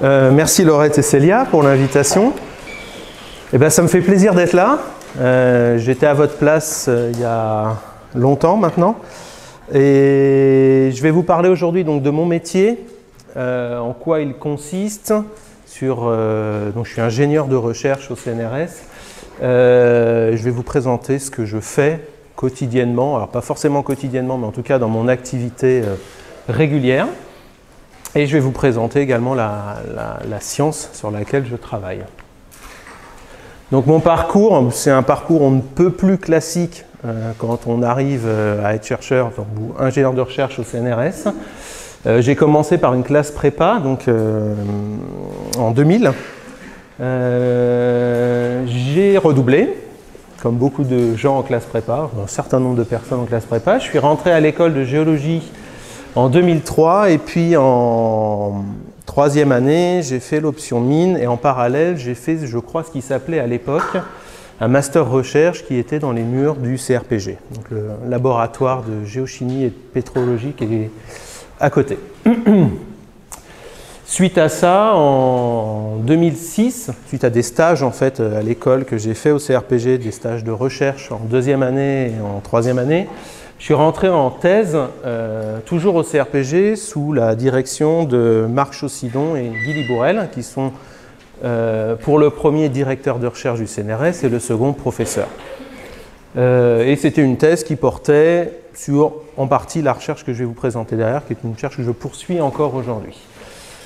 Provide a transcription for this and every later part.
Merci Laurette et Célia pour l'invitation. Eh ben, ça me fait plaisir d'être là. J'étais à votre place il y a longtemps maintenant. Et je vais vous parler aujourd'hui donc de mon métier, en quoi il consiste. Donc je suis ingénieur de recherche au CNRS. Je vais vous présenter ce que je fais quotidiennement, alors pas forcément quotidiennement, mais en tout cas dans mon activité régulière. Et je vais vous présenter également la science sur laquelle je travaille. Donc mon parcours, c'est un parcours on ne peut plus classique quand on arrive à être chercheur ou ingénieur de recherche au CNRS. J'ai commencé par une classe prépa, donc en 2000. J'ai redoublé, comme beaucoup de gens en classe prépa, un certain nombre de personnes en classe prépa. Je suis rentré à l'école de géologie en 2003 et puis en troisième année, j'ai fait l'option mine et en parallèle, j'ai fait, je crois, ce qui s'appelait à l'époque un master recherche qui était dans les murs du CRPG, donc le laboratoire de géochimie et de pétrologie qui est à côté. Suite à ça, en 2006, suite à des stages en fait à l'école que j'ai fait au CRPG, des stages de recherche en deuxième année et en troisième année, je suis rentré en thèse, toujours au CRPG, sous la direction de Marc Chaussidon et Guy Libourel, qui sont pour le premier directeur de recherche du CNRS et le second professeur. Et c'était une thèse qui portait sur, en partie, la recherche que je vais vous présenter derrière, qui est une recherche que je poursuis encore aujourd'hui.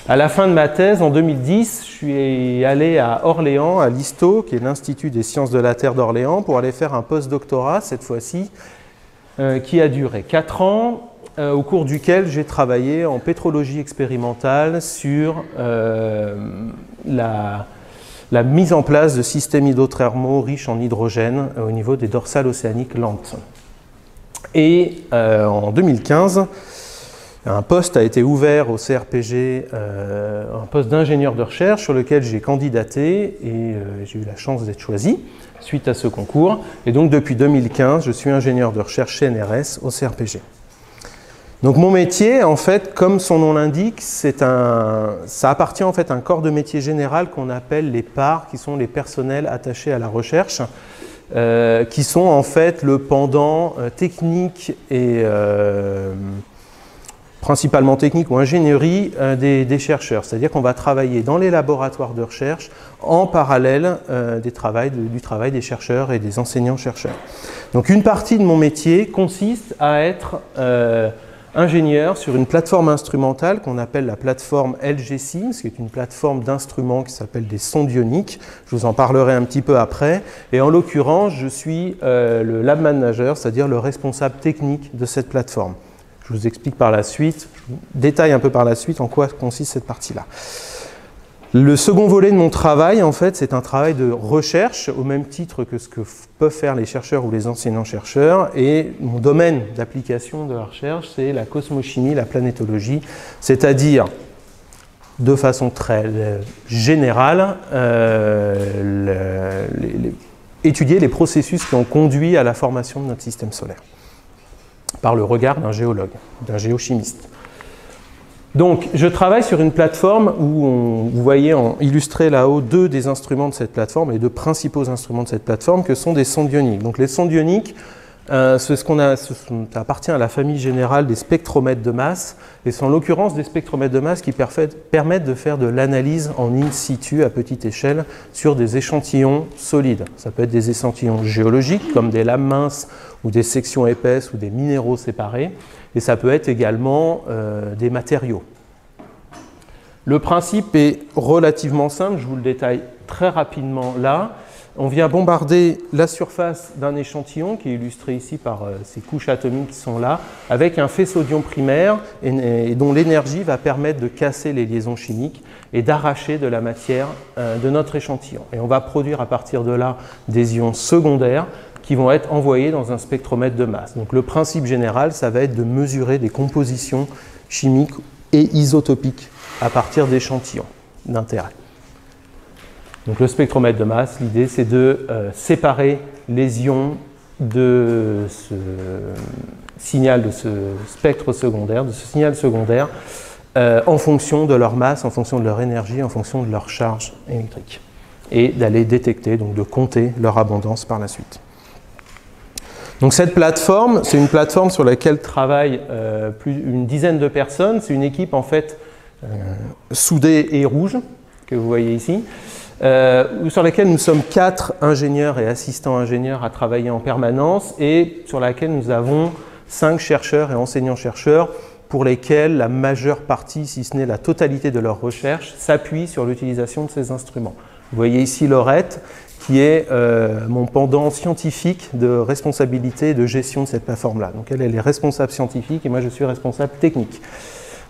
À la fin de ma thèse, en 2010, je suis allé à Orléans, à l'ISTO, qui est l'Institut des sciences de la Terre d'Orléans, pour aller faire un post-doctorat, cette fois-ci, qui a duré 4 ans, au cours duquel j'ai travaillé en pétrologie expérimentale sur la mise en place de systèmes hydrothermaux riches en hydrogène au niveau des dorsales océaniques lentes. Et en 2015, un poste a été ouvert au CRPG, un poste d'ingénieur de recherche sur lequel j'ai candidaté et j'ai eu la chance d'être choisi suite à ce concours. Et donc depuis 2015, je suis ingénieur de recherche CNRS au CRPG. Donc mon métier, en fait, comme son nom l'indique, ça appartient en fait à un corps de métier général qu'on appelle les PAR, qui sont les personnels attachés à la recherche, qui sont en fait le pendant technique et principalement technique ou ingénierie des chercheurs. C'est-à-dire qu'on va travailler dans les laboratoires de recherche en parallèle du travail des chercheurs et des enseignants-chercheurs. Donc une partie de mon métier consiste à être ingénieur sur une plateforme instrumentale qu'on appelle la plateforme LGSIMS, qui est une plateforme d'instruments qui s'appelle des sondes ioniques. Je vous en parlerai un petit peu après. Et en l'occurrence, je suis le lab manager, c'est-à-dire le responsable technique de cette plateforme. Je vous explique par la suite, je vous détaille un peu par la suite en quoi consiste cette partie-là. Le second volet de mon travail, en fait, c'est un travail de recherche, au même titre que ce que peuvent faire les chercheurs ou les enseignants-chercheurs. Et mon domaine d'application de la recherche, c'est la cosmochimie, la planétologie, c'est-à-dire, de façon très générale, étudier les processus qui ont conduit à la formation de notre système solaire, par le regard d'un géologue, d'un géochimiste. Donc, je travaille sur une plateforme où vous voyez illustré là-haut deux des instruments de cette plateforme, les deux principaux instruments de cette plateforme, que sont des sondes ioniques. Donc, les sondes ioniques, ça appartient à la famille générale des spectromètres de masse, et c'est en l'occurrence des spectromètres de masse qui permettent de faire de l'analyse en in situ à petite échelle sur des échantillons solides. Ça peut être des échantillons géologiques, comme des lames minces ou des sections épaisses ou des minéraux séparés, et ça peut être également des matériaux. Le principe est relativement simple, je vous le détaille très rapidement là. On vient bombarder la surface d'un échantillon qui est illustré ici par ces couches atomiques qui sont là, avec un faisceau d'ions primaire et dont l'énergie va permettre de casser les liaisons chimiques et d'arracher de la matière de notre échantillon. Et on va produire à partir de là des ions secondaires qui vont être envoyés dans un spectromètre de masse. Donc le principe général, ça va être de mesurer des compositions chimiques et isotopiques à partir d'échantillons d'intérêt. Donc le spectromètre de masse, l'idée c'est de séparer les ions de ce signal, de ce spectre secondaire, de ce signal secondaire, en fonction de leur masse, en fonction de leur énergie, en fonction de leur charge électrique. Et d'aller détecter, donc de compter leur abondance par la suite. Donc cette plateforme, c'est une plateforme sur laquelle travaillent une dizaine de personnes. C'est une équipe en fait soudée et rouge, que vous voyez ici, sur laquelle nous sommes 4 ingénieurs et assistants ingénieurs à travailler en permanence et sur laquelle nous avons 5 chercheurs et enseignants-chercheurs pour lesquels la majeure partie, si ce n'est la totalité de leur recherche, s'appuie sur l'utilisation de ces instruments. Vous voyez ici Laurette, qui est mon pendant scientifique de responsabilité et de gestion de cette plateforme-là. Donc elle est responsable scientifique et moi je suis responsable technique.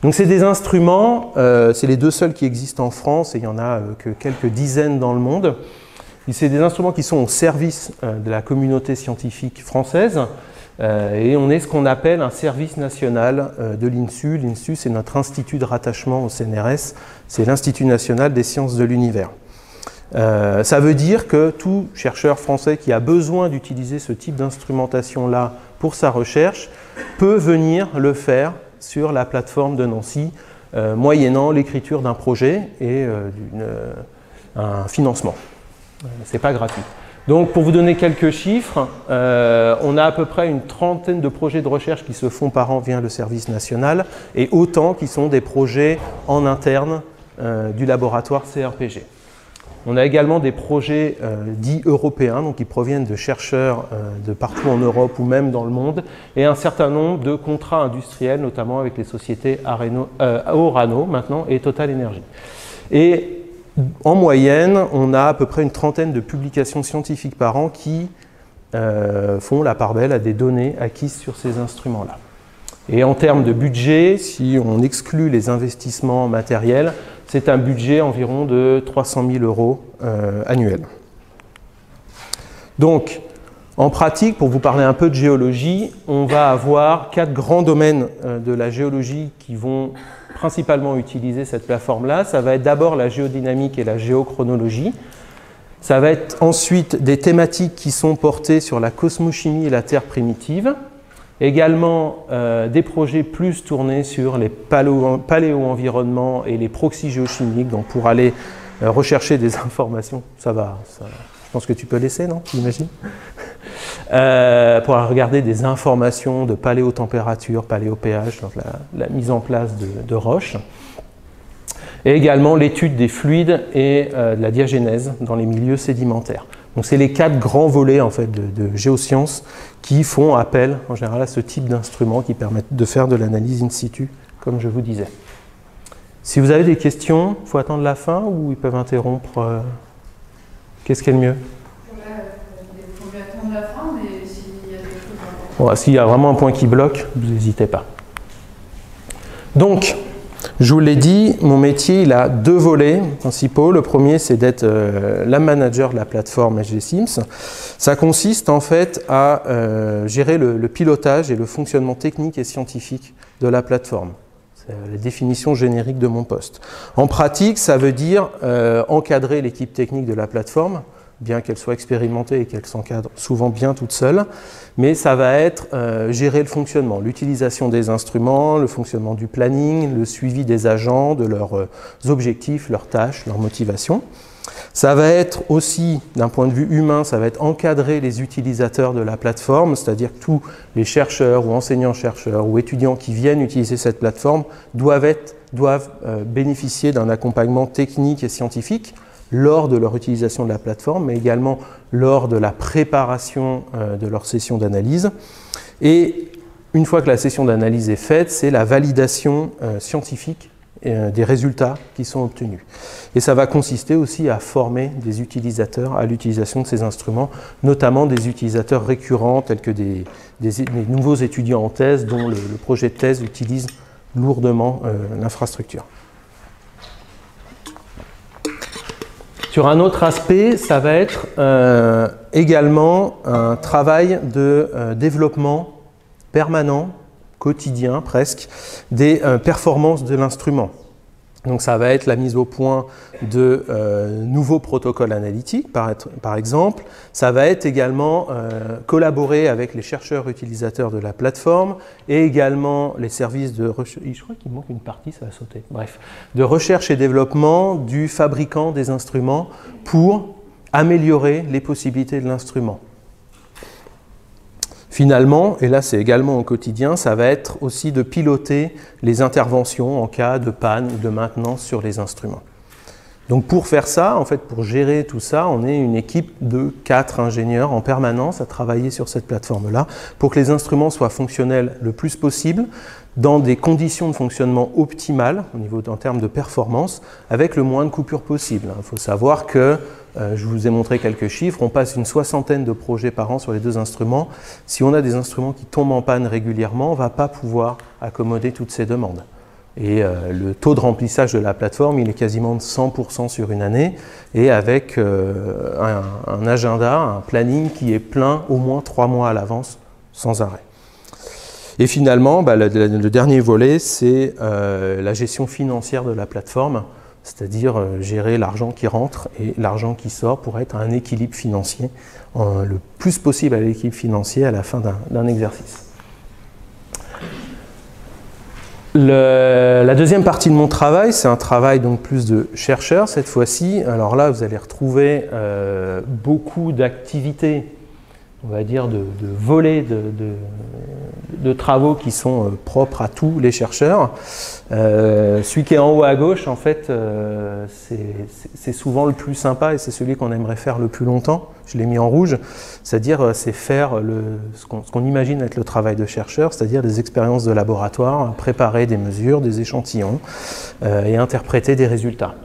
Donc c'est des instruments, c'est les 2 seuls qui existent en France et il n'y en a que quelques dizaines dans le monde. C'est des instruments qui sont au service de la communauté scientifique française et on est ce qu'on appelle un service national de l'INSU. L'INSU, c'est notre institut de rattachement au CNRS, c'est l'Institut national des sciences de l'univers. Ça veut dire que tout chercheur français qui a besoin d'utiliser ce type d'instrumentation-là pour sa recherche peut venir le faire sur la plateforme de Nancy, moyennant l'écriture d'un projet et un financement. Ce n'est pas gratuit. Donc, pour vous donner quelques chiffres, on a à peu près une trentaine de projets de recherche qui se font par an via le service national et autant qui sont des projets en interne du laboratoire CRPG. On a également des projets dits européens, donc qui proviennent de chercheurs de partout en Europe ou même dans le monde, et un certain nombre de contrats industriels, notamment avec les sociétés Orano maintenant et Total Energy. Et en moyenne, on a à peu près une trentaine de publications scientifiques par an qui font la part belle à des données acquises sur ces instruments-là. Et en termes de budget, si on exclut les investissements matériels, c'est un budget environ de 300 000 € annuels. Donc, en pratique, pour vous parler un peu de géologie, on va avoir 4 grands domaines de la géologie qui vont principalement utiliser cette plateforme-là. Ça va être d'abord la géodynamique et la géochronologie. Ça va être ensuite des thématiques qui sont portées sur la cosmochimie et la Terre primitive. Également des projets plus tournés sur les paléo-environnements et les proxys géochimiques, donc pour aller rechercher des informations. Ça va, je pense que tu peux laisser, non? J'imagine. Pour regarder des informations de paléotempérature, paléo-pH, donc la mise en place de roches. Et également l'étude des fluides et de la diagénèse dans les milieux sédimentaires. Donc c'est les 4 grands volets en fait, de géosciences qui font appel en général à ce type d'instruments qui permettent de faire de l'analyse in situ, comme je vous disais. Si vous avez des questions, il faut attendre la fin ou ils peuvent interrompre. Qu'est-ce qui est le mieux? Il faut attendre la fin, mais s'il y a des choses à... Bon, s'il y a vraiment un point qui bloque, vous n'hésitez pas. Donc, je vous l'ai dit, mon métier il a 2 volets principaux. Le premier, c'est d'être la manager de la plateforme SGSIMS. Ça consiste en fait à gérer le pilotage et le fonctionnement technique et scientifique de la plateforme. C'est la définition générique de mon poste. En pratique, ça veut dire encadrer l'équipe technique de la plateforme, bien qu'elle soit expérimentée et qu'elle s'encadre souvent bien toute seule, mais ça va être gérer le fonctionnement, l'utilisation des instruments, le fonctionnement du planning, le suivi des agents, de leurs objectifs, leurs tâches, leurs motivations. Ça va être aussi, d'un point de vue humain, ça va être encadrer les utilisateurs de la plateforme, c'est-à-dire que tous les chercheurs ou enseignants-chercheurs ou étudiants qui viennent utiliser cette plateforme doivent bénéficier d'un accompagnement technique et scientifique lors de leur utilisation de la plateforme, mais également lors de la préparation de leur session d'analyse. Et une fois que la session d'analyse est faite, c'est la validation scientifique des résultats qui sont obtenus. Et ça va consister aussi à former des utilisateurs à l'utilisation de ces instruments, notamment des utilisateurs récurrents tels que des nouveaux étudiants en thèse dont le projet de thèse utilise lourdement l'infrastructure. Sur un autre aspect, ça va être également un travail de développement permanent, quotidien presque, des performances de l'instrument. Donc ça va être la mise au point de nouveaux protocoles analytiques, par exemple. Ça va être également collaborer avec les chercheurs utilisateurs de la plateforme et également les services de recherche. Je crois qu'il manque une partie, ça va sauter. Bref, de recherche et développement du fabricant des instruments pour améliorer les possibilités de l'instrument. Finalement, et là c'est également au quotidien, ça va être aussi de piloter les interventions en cas de panne ou de maintenance sur les instruments. Donc pour faire ça, en fait, pour gérer tout ça, on est une équipe de 4 ingénieurs en permanence à travailler sur cette plateforme-là pour que les instruments soient fonctionnels le plus possible, dans des conditions de fonctionnement optimales en termes de performance, avec le moins de coupures possible. Il faut savoir que, je vous ai montré quelques chiffres, on passe une 60aine de projets par an sur les 2 instruments. Si on a des instruments qui tombent en panne régulièrement, on ne va pas pouvoir accommoder toutes ces demandes. Et le taux de remplissage de la plateforme, il est quasiment de 100% sur une année, et avec un agenda, un planning qui est plein au moins 3 mois à l'avance, sans arrêt. Et finalement, le dernier volet, c'est la gestion financière de la plateforme, c'est-à-dire gérer l'argent qui rentre et l'argent qui sort pour être à un équilibre financier, le plus possible à l'équilibre financier à la fin d'un exercice. La deuxième partie de mon travail, c'est un travail donc plus de chercheur cette fois-ci. Alors là, vous allez retrouver beaucoup d'activités, on va dire de volets de travaux qui sont propres à tous les chercheurs. Celui qui est en haut à gauche, en fait, c'est souvent le plus sympa et c'est celui qu'on aimerait faire le plus longtemps. Je l'ai mis en rouge, c'est-à-dire c'est faire ce qu'on imagine être le travail de chercheur, c'est-à-dire des expériences de laboratoire, préparer des mesures, des échantillons et interpréter des résultats.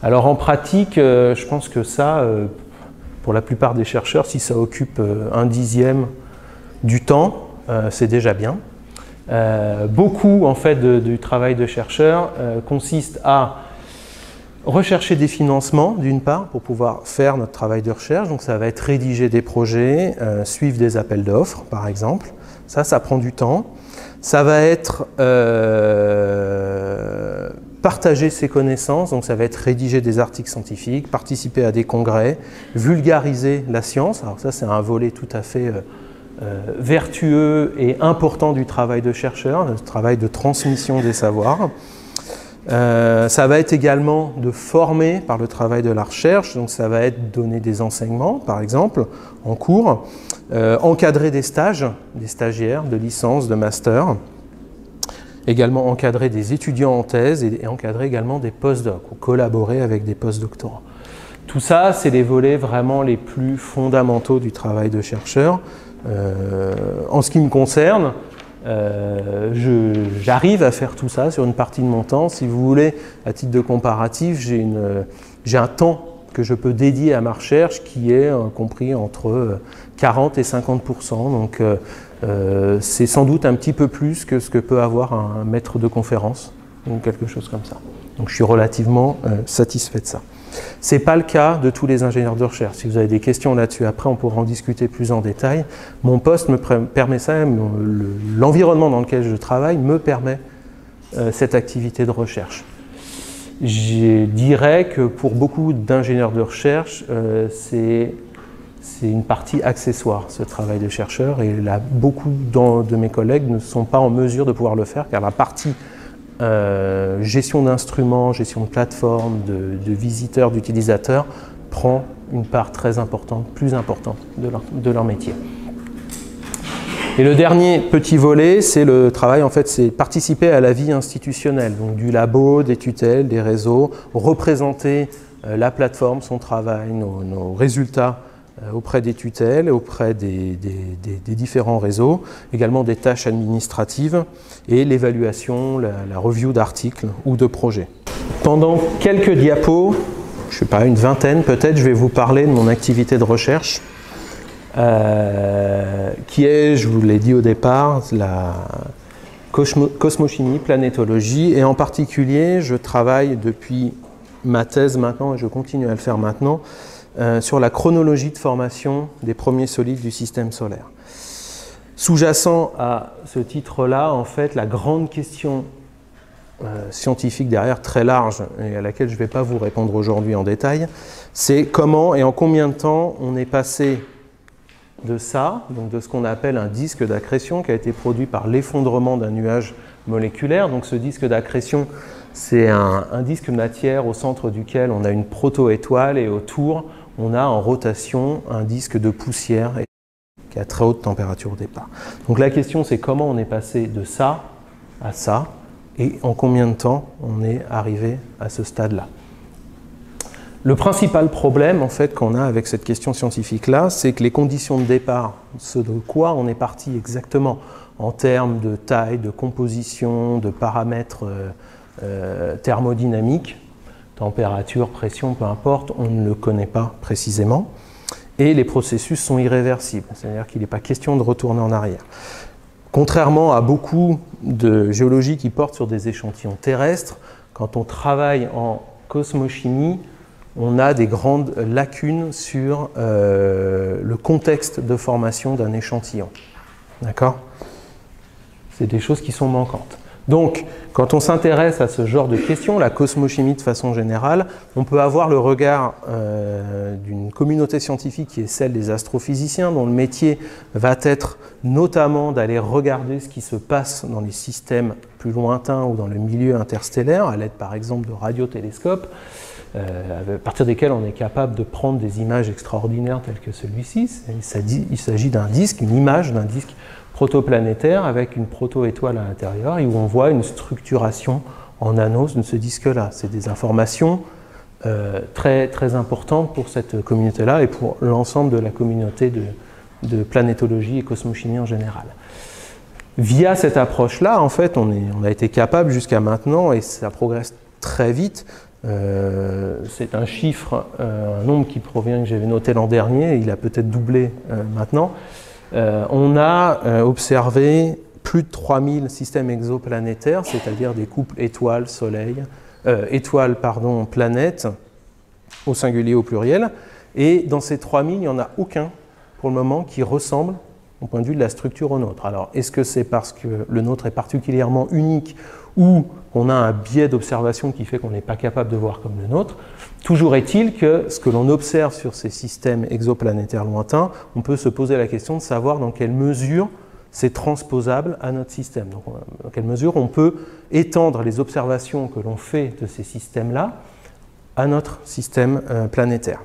Alors en pratique, je pense que ça, pour la plupart des chercheurs, si ça occupe 1/10 du temps, c'est déjà bien. Beaucoup en fait du travail de chercheur consiste à rechercher des financements d'une part pour pouvoir faire notre travail de recherche, donc ça va être rédiger des projets, suivre des appels d'offres par exemple, ça prend du temps. Ça va être partager ses connaissances, donc ça va être rédiger des articles scientifiques, participer à des congrès, vulgariser la science, alors ça c'est un volet tout à fait vertueux et important du travail de chercheur, le travail de transmission des savoirs. Ça va être également de former par le travail de la recherche, donc ça va être donner des enseignements par exemple en cours, encadrer des stages, des stagiaires de licence, de master, également encadrer des étudiants en thèse et encadrer également des postdocs ou collaborer avec des postdoctorants. Tout ça, c'est les volets vraiment les plus fondamentaux du travail de chercheur. En ce qui me concerne, j'arrive à faire tout ça sur une partie de mon temps. Si vous voulez, à titre de comparatif, j'ai un temps que je peux dédier à ma recherche qui est compris entre 40 et 50%. Donc c'est sans doute un petit peu plus que ce que peut avoir un maître de conférence ou quelque chose comme ça. Donc je suis relativement satisfait de ça. Ce n'est pas le cas de tous les ingénieurs de recherche. Si vous avez des questions là-dessus, après on pourra en discuter plus en détail. Mon poste me permet ça, l'environnement dans lequel je travaille me permet cette activité de recherche. Je dirais que pour beaucoup d'ingénieurs de recherche, c'est une partie accessoire, ce travail de chercheur, et là, beaucoup de mes collègues ne sont pas en mesure de pouvoir le faire, car la partie gestion d'instruments, gestion de plateformes, de visiteurs, d'utilisateurs, prend une part très importante, plus importante de leur métier. Et le dernier petit volet, c'est le travail, en fait, c'est participer à la vie institutionnelle, donc du labo, des tutelles, des réseaux, représenter la plateforme, son travail, nos résultats auprès des tutelles, auprès des différents réseaux, également des tâches administratives et l'évaluation, la review d'articles ou de projets. Pendant quelques diapos, je ne sais pas, une vingtaine peut-être, je vais vous parler de mon activité de recherche qui est, je vous l'ai dit au départ, la cosmochimie, planétologie, et en particulier, je travaille depuis ma thèse maintenant, et je continue à le faire maintenant, sur la chronologie de formation des premiers solides du système solaire. Sous-jacent à ce titre-là, en fait, la grande question scientifique derrière très large et à laquelle je ne vais pas vous répondre aujourd'hui en détail, c'est comment et en combien de temps on est passé de ça, donc de ce qu'on appelle un disque d'accrétion qui a été produit par l'effondrement d'un nuage moléculaire. Donc ce disque d'accrétion, c'est un disque de matière au centre duquel on a une proto-étoile et autour on a en rotation un disque de poussière qui a très haute température au départ. Donc la question c'est comment on est passé de ça à ça et en combien de temps on est arrivé à ce stade-là. Le principal problème en fait qu'on a avec cette question scientifique-là, c'est que les conditions de départ, ce de quoi on est parti exactement en termes de taille, de composition, de paramètres thermodynamiques, température, pression, peu importe, on ne le connaît pas précisément. Et les processus sont irréversibles, c'est-à-dire qu'il n'est pas question de retourner en arrière. Contrairement à beaucoup de géologie qui portent sur des échantillons terrestres, quand on travaille en cosmochimie, on a des grandes lacunes sur le contexte de formation d'un échantillon. D'accord ? C'est des choses qui sont manquantes. Donc, quand on s'intéresse à ce genre de questions, la cosmochimie de façon générale, on peut avoir le regard d'une communauté scientifique qui est celle des astrophysiciens, dont le métier va être notamment d'aller regarder ce qui se passe dans les systèmes plus lointains ou dans le milieu interstellaire, à l'aide par exemple de radiotélescopes, à partir desquels on est capable de prendre des images extraordinaires telles que celui-ci. Il s'agit d'un disque, une image d'un disque protoplanétaire avec une proto-étoile à l'intérieur et où on voit une structuration en anneaux de ce disque-là. C'est des informations très, très importantes pour cette communauté-là et pour l'ensemble de la communauté de planétologie et cosmochimie en général. Via cette approche-là, en fait, on a été capable jusqu'à maintenant, et ça progresse très vite. C'est un chiffre, un nombre qui provient que j'avais noté l'an dernier, il a peut-être doublé maintenant. On a observé plus de 3000 systèmes exoplanétaires, c'est-à-dire des couples planètes, au singulier, au pluriel. Et dans ces 3000, il n'y en a aucun, pour le moment, qui ressemble, au point de vue de la structure, au nôtre. Alors, est-ce que c'est parce que le nôtre est particulièrement unique ou qu'on a un biais d'observation qui fait qu'on n'est pas capable de voir comme le nôtre? Toujours est-il que ce que l'on observe sur ces systèmes exoplanétaires lointains, on peut se poser la question de savoir dans quelle mesure c'est transposable à notre système. Donc, dans quelle mesure on peut étendre les observations que l'on fait de ces systèmes-là à notre système planétaire.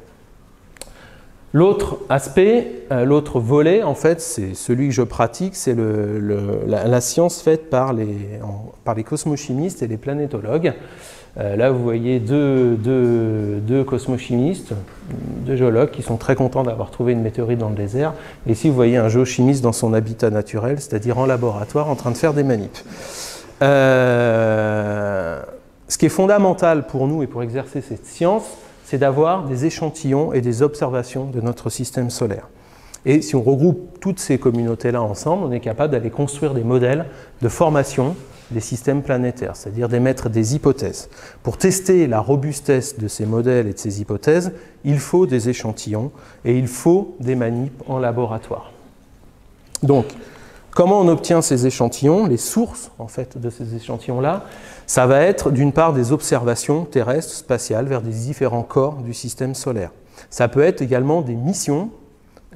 L'autre aspect, l'autre volet, en fait, c'est celui que je pratique, c'est la science faite par les cosmochimistes et les planétologues. Là, vous voyez deux cosmochimistes, deux géologues qui sont très contents d'avoir trouvé une météorite dans le désert. Et ici, vous voyez un géochimiste dans son habitat naturel, c'est-à-dire en laboratoire, en train de faire des manips. Ce qui est fondamental pour nous et pour exercer cette science, c'est d'avoir des échantillons et des observations de notre système solaire. Et si on regroupe toutes ces communautés-là ensemble, on est capable d'aller construire des modèles de formation des systèmes planétaires, c'est-à-dire d'émettre des hypothèses. Pour tester la robustesse de ces modèles et de ces hypothèses, il faut des échantillons et il faut des manips en laboratoire. Donc, comment on obtient ces échantillons? Les sources en fait, de ces échantillons-là, ça va être d'une part des observations terrestres, spatiales, vers des différents corps du système solaire. Ça peut être également des missions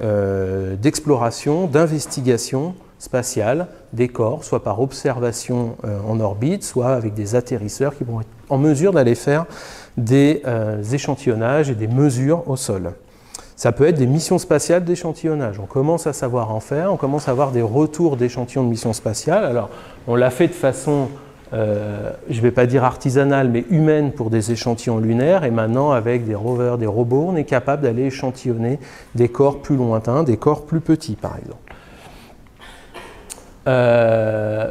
d'exploration, d'investigation spatiale des corps, soit par observation en orbite, soit avec des atterrisseurs qui vont être en mesure d'aller faire des échantillonnages et des mesures au sol. Ça peut être des missions spatiales d'échantillonnage. On commence à savoir en faire, on commence à avoir des retours d'échantillons de missions spatiales. Alors, on l'a fait de façon, je ne vais pas dire artisanale, mais humaine pour des échantillons lunaires. Et maintenant, avec des rovers, des robots, on est capable d'aller échantillonner des corps plus lointains, des corps plus petits, par exemple.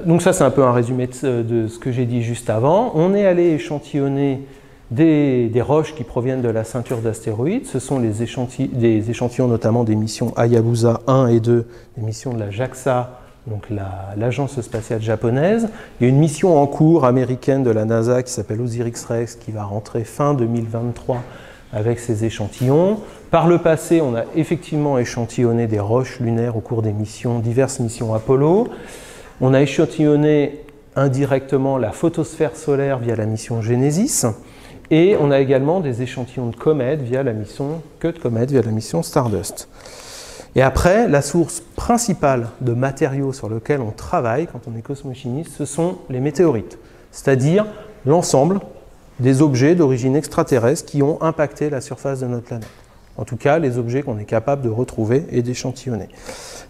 Donc ça, c'est un peu un résumé de ce que j'ai dit juste avant. On est allé échantillonner des roches qui proviennent de la ceinture d'astéroïdes. Ce sont des échantillons notamment des missions Hayabusa 1 et 2, des missions de la JAXA, donc l'agence spatiale japonaise. Il y a une mission en cours américaine de la NASA qui s'appelle OSIRIS-REx qui va rentrer fin 2023 avec ces échantillons. Par le passé, on a effectivement échantillonné des roches lunaires au cours des missions, diverses missions Apollo. On a échantillonné indirectement la photosphère solaire via la mission Genesis, et on a également des échantillons de comètes via la mission Stardust. Et après, la source principale de matériaux sur lequel on travaille quand on est cosmochimiste, ce sont les météorites, c'est-à-dire l'ensemble des objets d'origine extraterrestre qui ont impacté la surface de notre planète. En tout cas, les objets qu'on est capable de retrouver et d'échantillonner.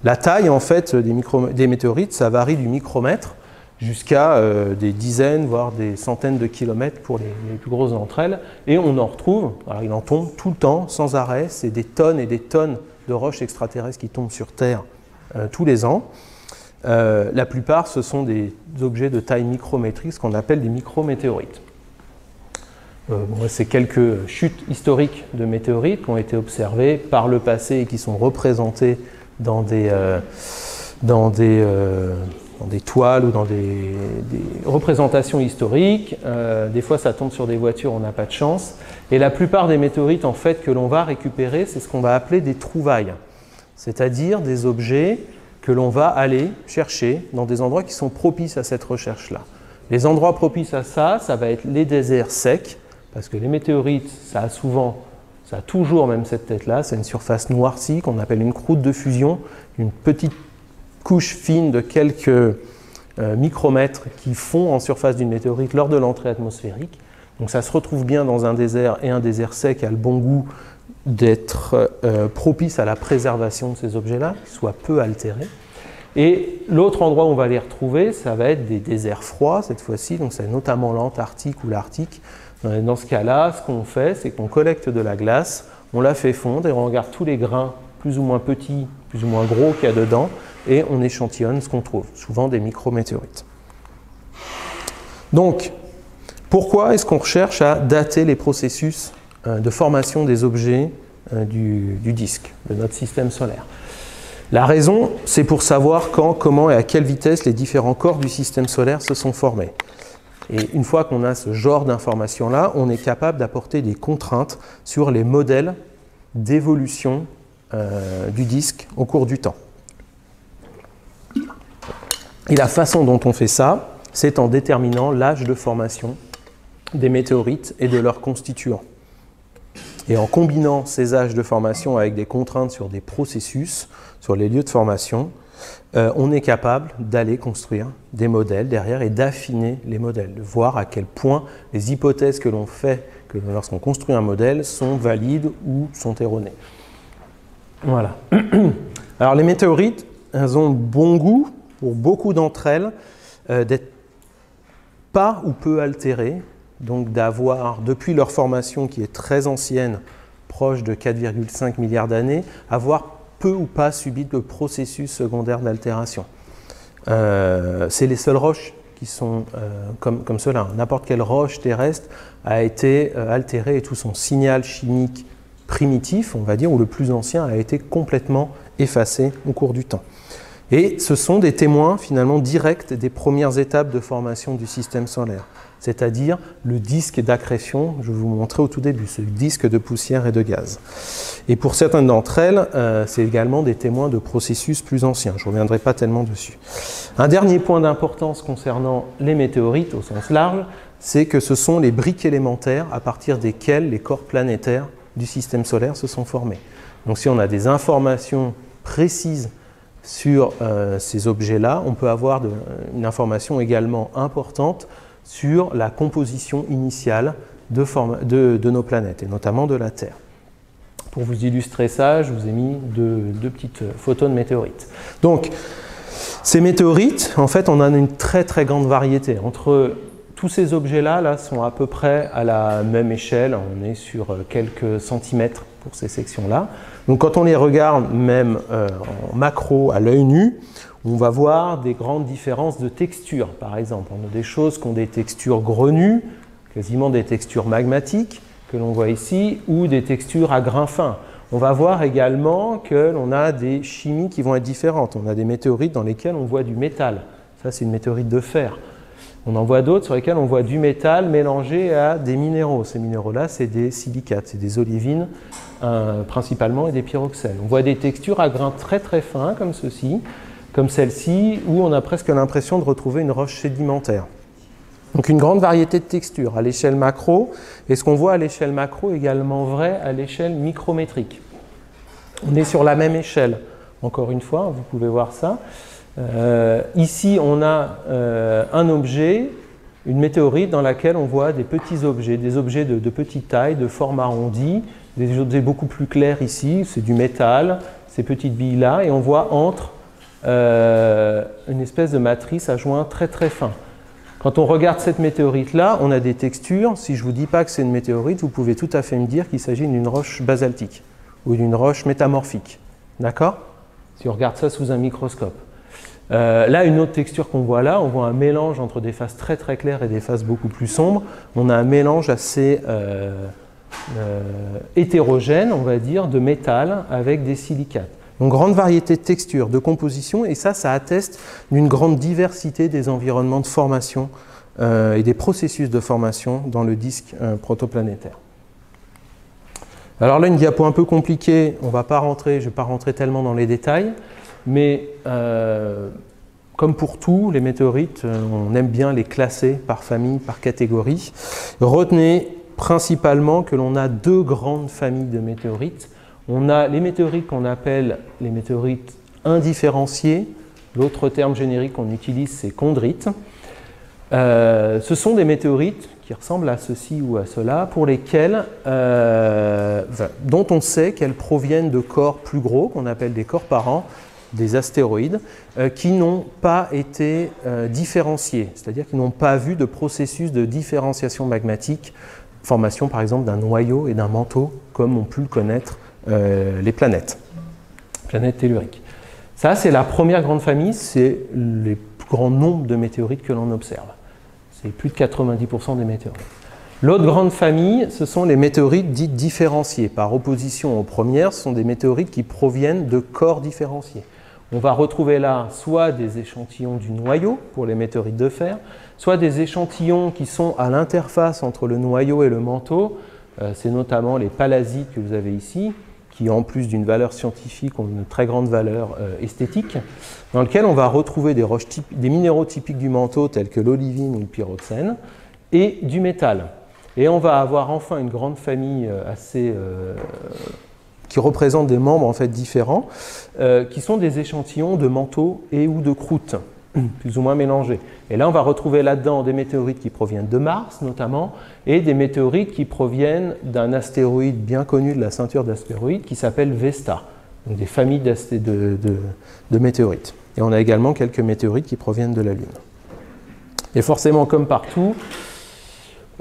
La taille, en fait, des météorites, ça varie du micromètre jusqu'à des dizaines, voire des centaines de kilomètres pour les plus grosses d'entre elles. Et on en retrouve, alors il en tombe tout le temps, sans arrêt. C'est des tonnes et des tonnes de roches extraterrestres qui tombent sur Terre tous les ans. La plupart, ce sont des objets de taille micrométrique, ce qu'on appelle des micrométéorites. C'est quelques chutes historiques de météorites qui ont été observées par le passé et qui sont représentées dans des toiles ou dans des représentations historiques. Des fois, ça tombe sur des voitures, on n'a pas de chance. Et la plupart des météorites, en fait, que l'on va récupérer, c'est ce qu'on va appeler des trouvailles, c'est-à-dire des objets que l'on va aller chercher dans des endroits qui sont propices à cette recherche-là. Les endroits propices à ça, ça va être les déserts secs, parce que les météorites, ça a toujours même cette tête-là, c'est une surface noircie qu'on appelle une croûte de fusion, une petite couche fine de quelques micromètres qui fond en surface d'une météorite lors de l'entrée atmosphérique. Donc ça se retrouve bien dans un désert, et un désert sec a le bon goût d'être propice à la préservation de ces objets-là, qu'ils soient peu altérés. Et l'autre endroit où on va les retrouver, ça va être des déserts froids cette fois-ci, donc c'est notamment l'Antarctique ou l'Arctique. Dans ce cas-là, ce qu'on fait, c'est qu'on collecte de la glace, on la fait fondre et on regarde tous les grains plus ou moins petits, plus ou moins gros qu'il y a dedans, et on échantillonne ce qu'on trouve, souvent des micrométéorites. Donc, pourquoi est-ce qu'on recherche à dater les processus de formation des objets du disque, de notre système solaire? La raison, c'est pour savoir quand, comment et à quelle vitesse les différents corps du système solaire se sont formés. Et une fois qu'on a ce genre d'informations-là, on est capable d'apporter des contraintes sur les modèles d'évolution du disque au cours du temps. Et la façon dont on fait ça, c'est en déterminant l'âge de formation des météorites et de leurs constituants. Et en combinant ces âges de formation avec des contraintes sur des processus, sur les lieux de formation, on est capable d'aller construire des modèles derrière et d'affiner les modèles, de voir à quel point les hypothèses que l'on fait lorsqu'on construit un modèle sont valides ou sont erronées. Voilà. Alors les météorites, elles ont bon goût, pour beaucoup d'entre elles, d'être pas ou peu altérées, donc d'avoir, depuis leur formation qui est très ancienne, proche de 4,5 milliards d'années, avoir peu ou pas subi de processus secondaire d'altération. C'est les seules roches qui sont comme cela. N'importe quelle roche terrestre a été altérée et tout son signal chimique primitif, on va dire, ou le plus ancien, a été complètement effacé au cours du temps. Et ce sont des témoins finalement directs des premières étapes de formation du système solaire, c'est-à-dire le disque d'accrétion, je vous montrais au tout début, ce disque de poussière et de gaz. Et pour certaines d'entre elles, c'est également des témoins de processus plus anciens, je ne reviendrai pas tellement dessus. Un dernier point d'importance concernant les météorites au sens large, c'est que ce sont les briques élémentaires à partir desquelles les corps planétaires du système solaire se sont formés. Donc si on a des informations précises sur ces objets-là, on peut avoir une information également importante sur la composition initiale de nos planètes, et notamment de la Terre. Pour vous illustrer ça, je vous ai mis deux petites photos de météorites. Donc, ces météorites, en fait, on en a une très très grande variété. Entre tous ces objets-là sont à peu près à la même échelle, on est sur quelques centimètres pour ces sections-là. Donc quand on les regarde même en macro, à l'œil nu, on va voir des grandes différences de texture. Par exemple, on a des choses qui ont des textures grenues, quasiment des textures magmatiques, que l'on voit ici, ou des textures à grains fins. On va voir également que l'on a des chimies qui vont être différentes. On a des météorites dans lesquelles on voit du métal. Ça, c'est une météorite de fer. On en voit d'autres sur lesquelles on voit du métal mélangé à des minéraux. Ces minéraux-là, c'est des silicates, c'est des olivines principalement et des pyroxènes. On voit des textures à grains très très fins comme ceci, comme celle-ci, où on a presque l'impression de retrouver une roche sédimentaire. Donc une grande variété de textures à l'échelle macro, et ce qu'on voit à l'échelle macro est également vrai à l'échelle micrométrique. On est sur la même échelle, encore une fois, vous pouvez voir ça. Ici, on a un objet, une météorite dans laquelle on voit des petits objets, des objets de petite taille, de forme arrondie, des objets beaucoup plus clairs ici, c'est du métal, ces petites billes-là, et on voit entre une espèce de matrice à joint très très fin. Quand on regarde cette météorite-là, on a des textures. Si je ne vous dis pas que c'est une météorite, vous pouvez tout à fait me dire qu'il s'agit d'une roche basaltique ou d'une roche métamorphique. D'accord? Si on regarde ça sous un microscope. Là, une autre texture qu'on voit là, on voit un mélange entre des faces très très claires et des faces beaucoup plus sombres. On a un mélange assez hétérogène, on va dire, de métal avec des silicates. Donc, grande variété de textures, de composition, et ça atteste d'une grande diversité des environnements de formation et des processus de formation dans le disque protoplanétaire. Alors là, une diapo un peu compliquée, je ne vais pas rentrer tellement dans les détails, mais comme pour tout, les météorites, on aime bien les classer par famille, par catégorie. Retenez principalement que l'on a deux grandes familles de météorites. On a les météorites qu'on appelle les météorites indifférenciées. L'autre terme générique qu'on utilise, c'est chondrites. Ce sont des météorites qui ressemblent à ceci ou à cela, pour lesquelles, dont on sait qu'elles proviennent de corps plus gros, qu'on appelle des corps parents, des astéroïdes, qui n'ont pas été différenciés, c'est-à-dire qui n'ont pas vu de processus de différenciation magmatique, formation par exemple d'un noyau et d'un manteau, comme ont pu le connaître les planètes telluriques. Ça, c'est la première grande famille, c'est les plus grands nombres de météorites que l'on observe. C'est plus de 90% des météorites. L'autre grande famille, ce sont les météorites dites différenciées. Par opposition aux premières, ce sont des météorites qui proviennent de corps différenciés. On va retrouver là soit des échantillons du noyau, pour les météorites de fer, soit des échantillons qui sont à l'interface entre le noyau et le manteau. C'est notamment les palasites que vous avez ici, qui en plus d'une valeur scientifique ont une très grande valeur esthétique, dans lequel on va retrouver des minéraux typiques du manteau tels que l'olivine ou le pyroxène, et du métal. Et on va avoir enfin une grande famille qui représente des membres en fait différents, qui sont des échantillons de manteaux et ou de croûtes, plus ou moins mélangés. Et là, on va retrouver là-dedans des météorites qui proviennent de Mars, notamment, et des météorites qui proviennent d'un astéroïde bien connu de la ceinture d'astéroïdes qui s'appelle Vesta, donc des familles de météorites. Et on a également quelques météorites qui proviennent de la Lune. Et forcément, comme partout,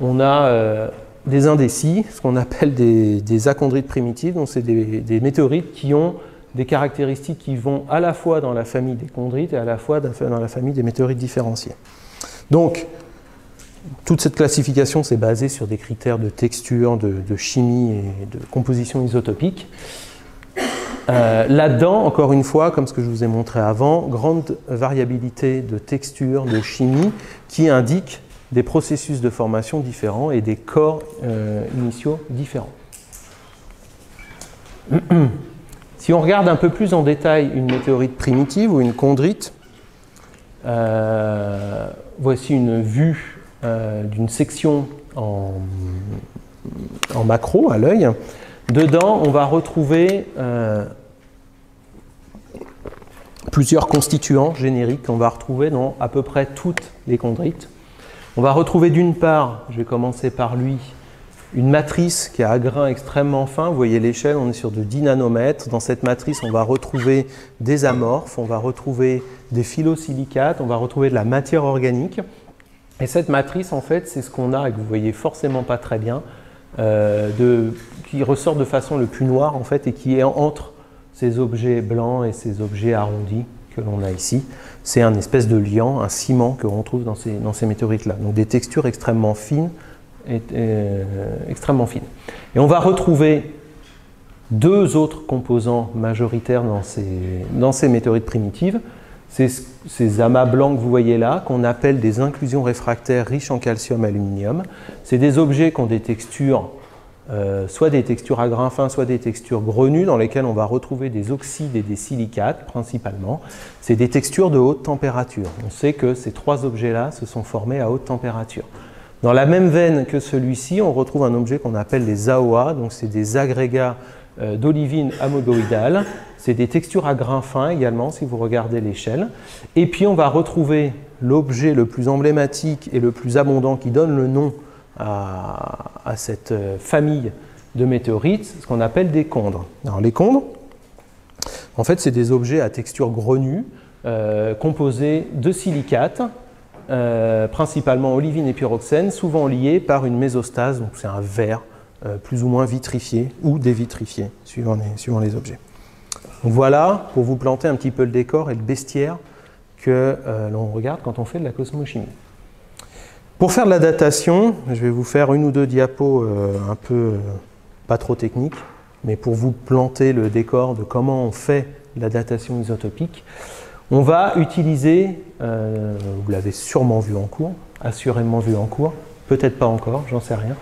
on a des indécis, ce qu'on appelle des achondrites primitives, donc c'est des météorites qui ont des caractéristiques qui vont à la fois dans la famille des chondrites et à la fois dans la famille des météorites différenciées. Donc, toute cette classification s'est basée sur des critères de texture, de chimie et de composition isotopique. Là-dedans, encore une fois, comme ce que je vous ai montré avant, grande variabilité de texture, de chimie, qui indique des processus de formation différents et des corps initiaux différents. Si on regarde un peu plus en détail une météorite primitive ou une chondrite, voici une vue d'une section en macro, à l'œil. Dedans, on va retrouver plusieurs constituants génériques qu'on va retrouver dans à peu près toutes les chondrites. On va retrouver d'une part, je vais commencer par lui, une matrice qui a un grain extrêmement fin. Vous voyez l'échelle, on est sur de 10 nanomètres. Dans cette matrice, on va retrouver des amorphes, on va retrouver des phyllosilicates, on va retrouver de la matière organique. Et cette matrice, en fait, c'est ce qu'on a, et que vous voyez forcément pas très bien, qui ressort de façon le plus noire, en fait, et qui est entre ces objets blancs et ces objets arrondis que l'on a ici. C'est un espèce de liant, un ciment que l'on trouve dans ces météorites-là. Donc des textures extrêmement fines, extrêmement fines. Et on va retrouver deux autres composants majoritaires dans ces météorites primitives. Ces amas blancs que vous voyez là, qu'on appelle des inclusions réfractaires riches en calcium et aluminium. C'est des objets qui ont des textures soit des textures à grains fins, soit des textures grenues, dans lesquelles on va retrouver des oxydes et des silicates, principalement. C'est des textures de haute température. On sait que ces trois objets-là se sont formés à haute température. Dans la même veine que celui-ci, on retrouve un objet qu'on appelle les AOA, donc c'est des agrégats d'olivine amogoïdale. C'est des textures à grains fins également, si vous regardez l'échelle. Et puis on va retrouver l'objet le plus emblématique et le plus abondant qui donne le nom à cette famille de météorites, ce qu'on appelle des chondres. Alors les chondres, en fait, c'est des objets à texture grenue, composés de silicates, principalement olivine et pyroxène, souvent liés par une mésostase, donc c'est un verre plus ou moins vitrifié ou dévitrifié, suivant les objets. Donc voilà, pour vous planter un petit peu le décor et le bestiaire que l'on regarde quand on fait de la cosmochimie. Pour faire de la datation, je vais vous faire une ou deux diapos un peu pas trop techniques, mais pour vous planter le décor de comment on fait de la datation isotopique. On va utiliser, vous l'avez sûrement vu en cours, assurément vu en cours, peut-être pas encore, j'en sais rien,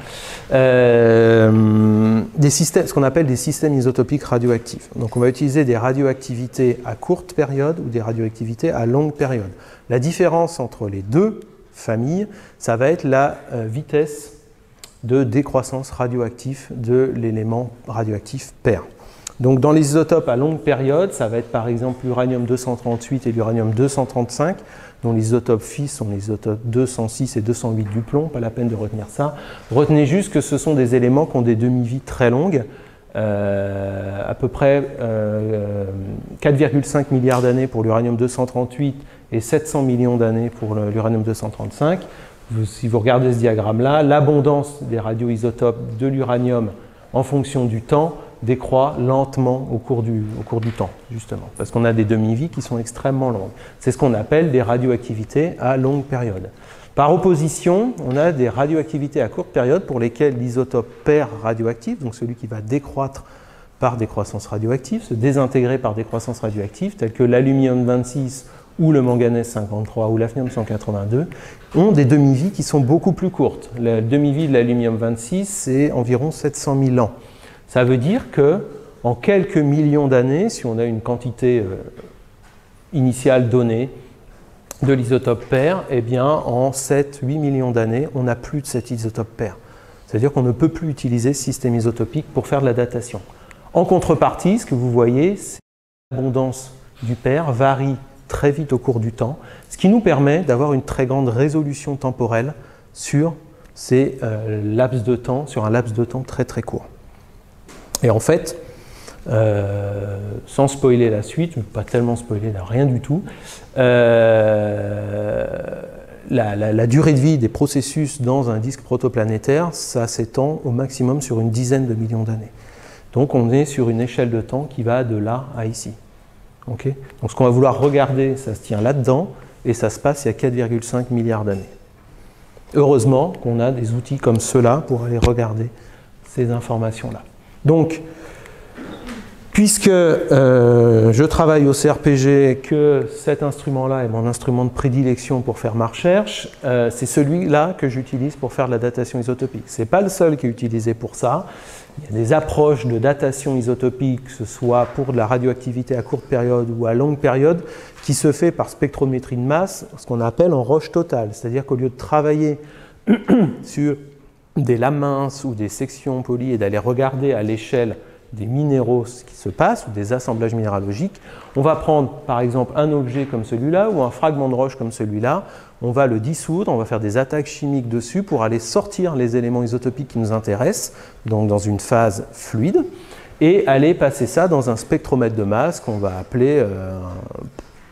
des systèmes, ce qu'on appelle des systèmes isotopiques radioactifs. Donc on va utiliser des radioactivités à courte période ou des radioactivités à longue période. La différence entre les deux familles, ça va être la vitesse de décroissance radioactive de l'élément radioactif pair. Donc dans les isotopes à longue période, ça va être par exemple l'uranium-238 et l'uranium-235, dont les isotopes fils sont les isotopes 206 et 208 du plomb, pas la peine de retenir ça. Retenez juste que ce sont des éléments qui ont des demi-vies très longues, à peu près 4,5 milliards d'années pour l'uranium-238 et 700 millions d'années pour l'uranium-235. Si vous regardez ce diagramme-là, l'abondance des radioisotopes de l'uranium en fonction du temps décroît lentement au cours du temps, justement, parce qu'on a des demi-vies qui sont extrêmement longues. C'est ce qu'on appelle des radioactivités à longue période. Par opposition, on a des radioactivités à courte période pour lesquelles l'isotope pair radioactif, donc celui qui va décroître par décroissance radioactive, se désintégrer par décroissance radioactive, tel que l'aluminium-26 ou le manganèse 53 ou l'hafnium 182, ont des demi-vies qui sont beaucoup plus courtes. La demi-vie de l'aluminium-26, c'est environ 700 000 ans. Ça veut dire que en quelques millions d'années, si on a une quantité initiale donnée de l'isotope pair, eh bien en 7-8 millions d'années, on n'a plus de cet isotope pair. C'est-à-dire qu'on ne peut plus utiliser ce système isotopique pour faire de la datation. En contrepartie, ce que vous voyez, c'est que l'abondance du pair varie très vite au cours du temps, ce qui nous permet d'avoir une très grande résolution temporelle sur ces laps de temps, sur un laps de temps très très court. Et en fait, sans spoiler la suite, pas tellement spoiler, rien du tout, la durée de vie des processus dans un disque protoplanétaire, ça s'étend au maximum sur une dizaine de millions d'années. Donc on est sur une échelle de temps qui va de là à ici. Okay. Donc ce qu'on va vouloir regarder, ça se tient là-dedans, et ça se passe il y a 4,5 milliards d'années. Heureusement qu'on a des outils comme ceux-là pour aller regarder ces informations-là. Donc, puisque je travaille au CRPG, que cet instrument-là est mon instrument de prédilection pour faire ma recherche, c'est celui-là que j'utilise pour faire de la datation isotopique. Ce n'est pas le seul qui est utilisé pour ça. Il y a des approches de datation isotopique, que ce soit pour de la radioactivité à courte période ou à longue période, qui se fait par spectrométrie de masse, ce qu'on appelle en roche totale. C'est-à-dire qu'au lieu de travailler sur des lames minces ou des sections polies et d'aller regarder à l'échelle des minéraux ce qui se passe, ou des assemblages minéralogiques, on va prendre par exemple un objet comme celui-là ou un fragment de roche comme celui-là, on va le dissoudre, on va faire des attaques chimiques dessus pour aller sortir les éléments isotopiques qui nous intéressent, donc dans une phase fluide, et aller passer ça dans un spectromètre de masse qu'on va appeler,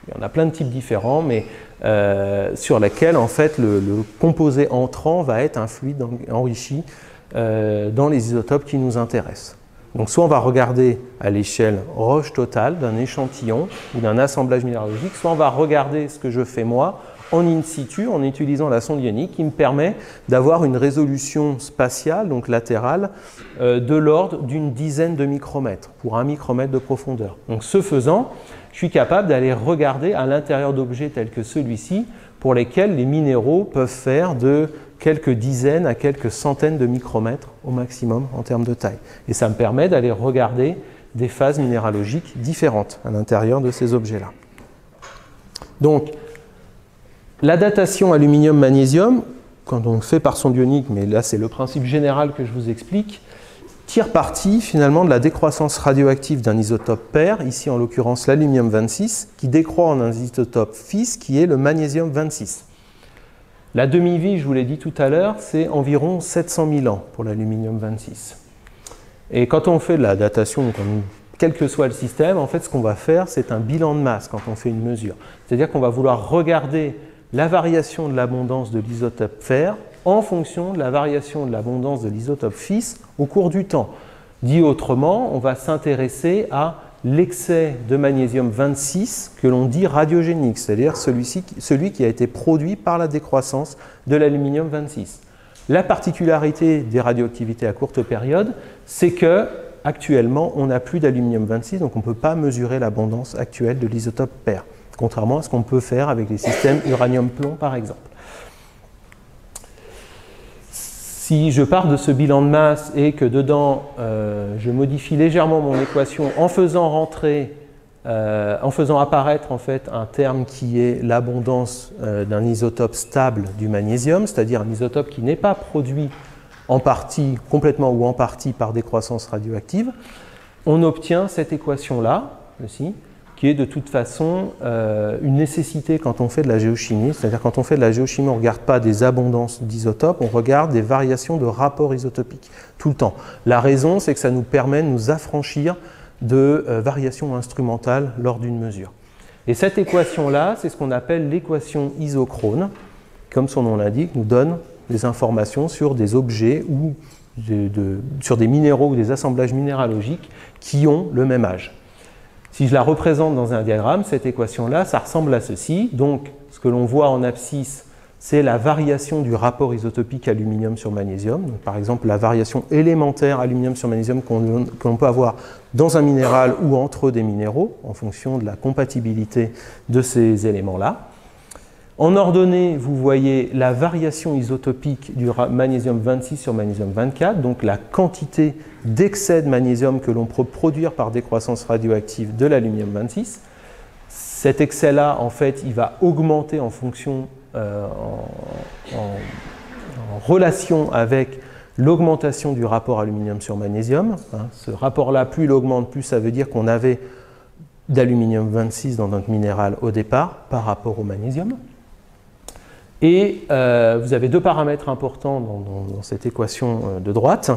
il y en a plein de types différents, mais sur laquelle en fait le composé entrant va être un fluide enrichi dans les isotopes qui nous intéressent. Donc soit on va regarder à l'échelle roche totale d'un échantillon ou d'un assemblage minéralogique, soit on va regarder ce que je fais moi en in situ en utilisant la sonde ionique qui me permet d'avoir une résolution spatiale, donc latérale, de l'ordre d'une dizaine de micromètres pour 1 micromètre de profondeur. Donc ce faisant, je suis capable d'aller regarder à l'intérieur d'objets tels que celui-ci pour lesquels les minéraux peuvent faire de quelques dizaines à quelques centaines de micromètres au maximum en termes de taille. Et ça me permet d'aller regarder des phases minéralogiques différentes à l'intérieur de ces objets-là. Donc, la datation aluminium-magnésium, quand on le fait par sonde ionique, mais là c'est le principe général que je vous explique, tire parti finalement de la décroissance radioactive d'un isotope pair, ici en l'occurrence l'aluminium-26, qui décroît en un isotope fils qui est le magnésium-26. La demi-vie, je vous l'ai dit tout à l'heure, c'est environ 700 000 ans pour l'aluminium-26. Et quand on fait de la datation, quel que soit le système, en fait ce qu'on va faire, c'est un bilan de masse quand on fait une mesure. C'est-à-dire qu'on va vouloir regarder la variation de l'abondance de l'isotope fer en fonction de la variation de l'abondance de l'isotope fils au cours du temps. Dit autrement, on va s'intéresser à l'excès de magnésium 26 que l'on dit radiogénique, c'est-à-dire celui qui a été produit par la décroissance de l'aluminium 26. La particularité des radioactivités à courte période, c'est que actuellement, on n'a plus d'aluminium 26, donc on ne peut pas mesurer l'abondance actuelle de l'isotope pair, contrairement à ce qu'on peut faire avec les systèmes uranium-plomb par exemple. Si je pars de ce bilan de masse et que dedans, je modifie légèrement mon équation en faisant apparaître en fait un terme qui est l'abondance d'un isotope stable du magnésium, c'est-à-dire un isotope qui n'est pas produit en partie, complètement ou en partie par décroissance radioactive, on obtient cette équation-là, aussi, qui est de toute façon une nécessité quand on fait de la géochimie. C'est-à-dire quand on fait de la géochimie, on ne regarde pas des abondances d'isotopes, on regarde des variations de rapport isotopique, tout le temps. La raison, c'est que ça nous permet de nous affranchir de variations instrumentales lors d'une mesure. Et cette équation-là, c'est ce qu'on appelle l'équation isochrone, comme son nom l'indique, nous donne des informations sur des objets ou sur des minéraux ou des assemblages minéralogiques qui ont le même âge. Si je la représente dans un diagramme, cette équation-là, ça ressemble à ceci. Donc, ce que l'on voit en abscisse, c'est la variation du rapport isotopique aluminium sur magnésium. Donc, par exemple, la variation élémentaire aluminium sur magnésium qu'on peut avoir dans un minéral ou entre des minéraux, en fonction de la compatibilité de ces éléments-là. En ordonnée, vous voyez la variation isotopique du magnésium 26 sur magnésium 24, donc la quantité d'excès de magnésium que l'on peut produire par décroissance radioactive de l'aluminium 26. Cet excès-là, en fait, il va augmenter en fonction, en relation avec l'augmentation du rapport aluminium sur magnésium. Ce rapport-là, plus il augmente, plus ça veut dire qu'on avait d'aluminium 26 dans notre minéral au départ par rapport au magnésium. Et vous avez deux paramètres importants dans cette équation de droite.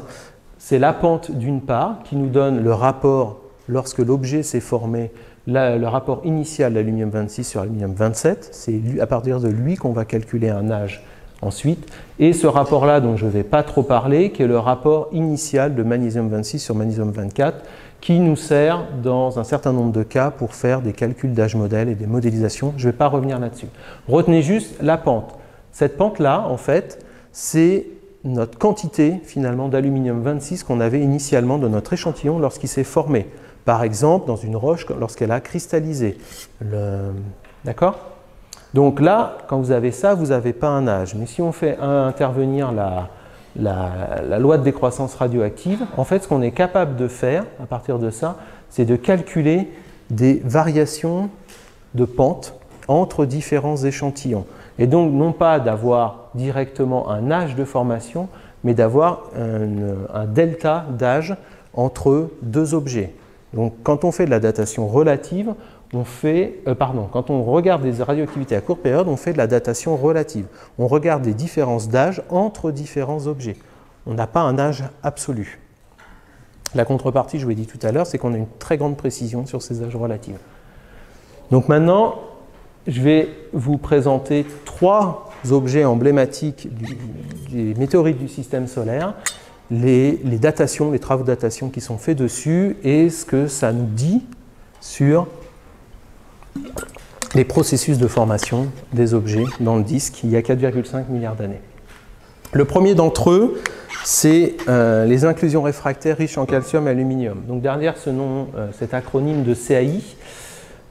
C'est la pente d'une part qui nous donne le rapport lorsque l'objet s'est formé, le rapport initial d'aluminium 26 sur aluminium 27. C'est à partir de lui qu'on va calculer un âge ensuite. Et ce rapport-là dont je ne vais pas trop parler, qui est le rapport initial de magnésium 26 sur magnésium 24, qui nous sert dans un certain nombre de cas pour faire des calculs d'âge modèle et des modélisations. Je ne vais pas revenir là-dessus. Retenez juste la pente. Cette pente-là, en fait, c'est notre quantité finalement d'aluminium 26 qu'on avait initialement de notre échantillon lorsqu'il s'est formé. Par exemple, dans une roche, lorsqu'elle a cristallisé. D'accord ? Donc là, quand vous avez ça, vous n'avez pas un âge. Mais si on fait intervenir la loi de décroissance radioactive, en fait, ce qu'on est capable de faire à partir de ça, c'est de calculer des variations de pente entre différents échantillons. Et donc, non pas d'avoir directement un âge de formation, mais d'avoir un delta d'âge entre deux objets. Donc, quand on fait de la datation relative, quand on regarde des radioactivités à courte période, on fait de la datation relative. On regarde des différences d'âge entre différents objets. On n'a pas un âge absolu. La contrepartie, je vous l'ai dit tout à l'heure, c'est qu'on a une très grande précision sur ces âges relatifs. Donc maintenant, je vais vous présenter trois objets emblématiques des météorites du système solaire, les datations, les travaux de datation qui sont faits dessus et ce que ça nous dit sur les processus de formation des objets dans le disque il y a 4,5 milliards d'années. Le premier d'entre eux, c'est les inclusions réfractaires riches en calcium et aluminium. Donc derrière ce nom, cet acronyme de CAI,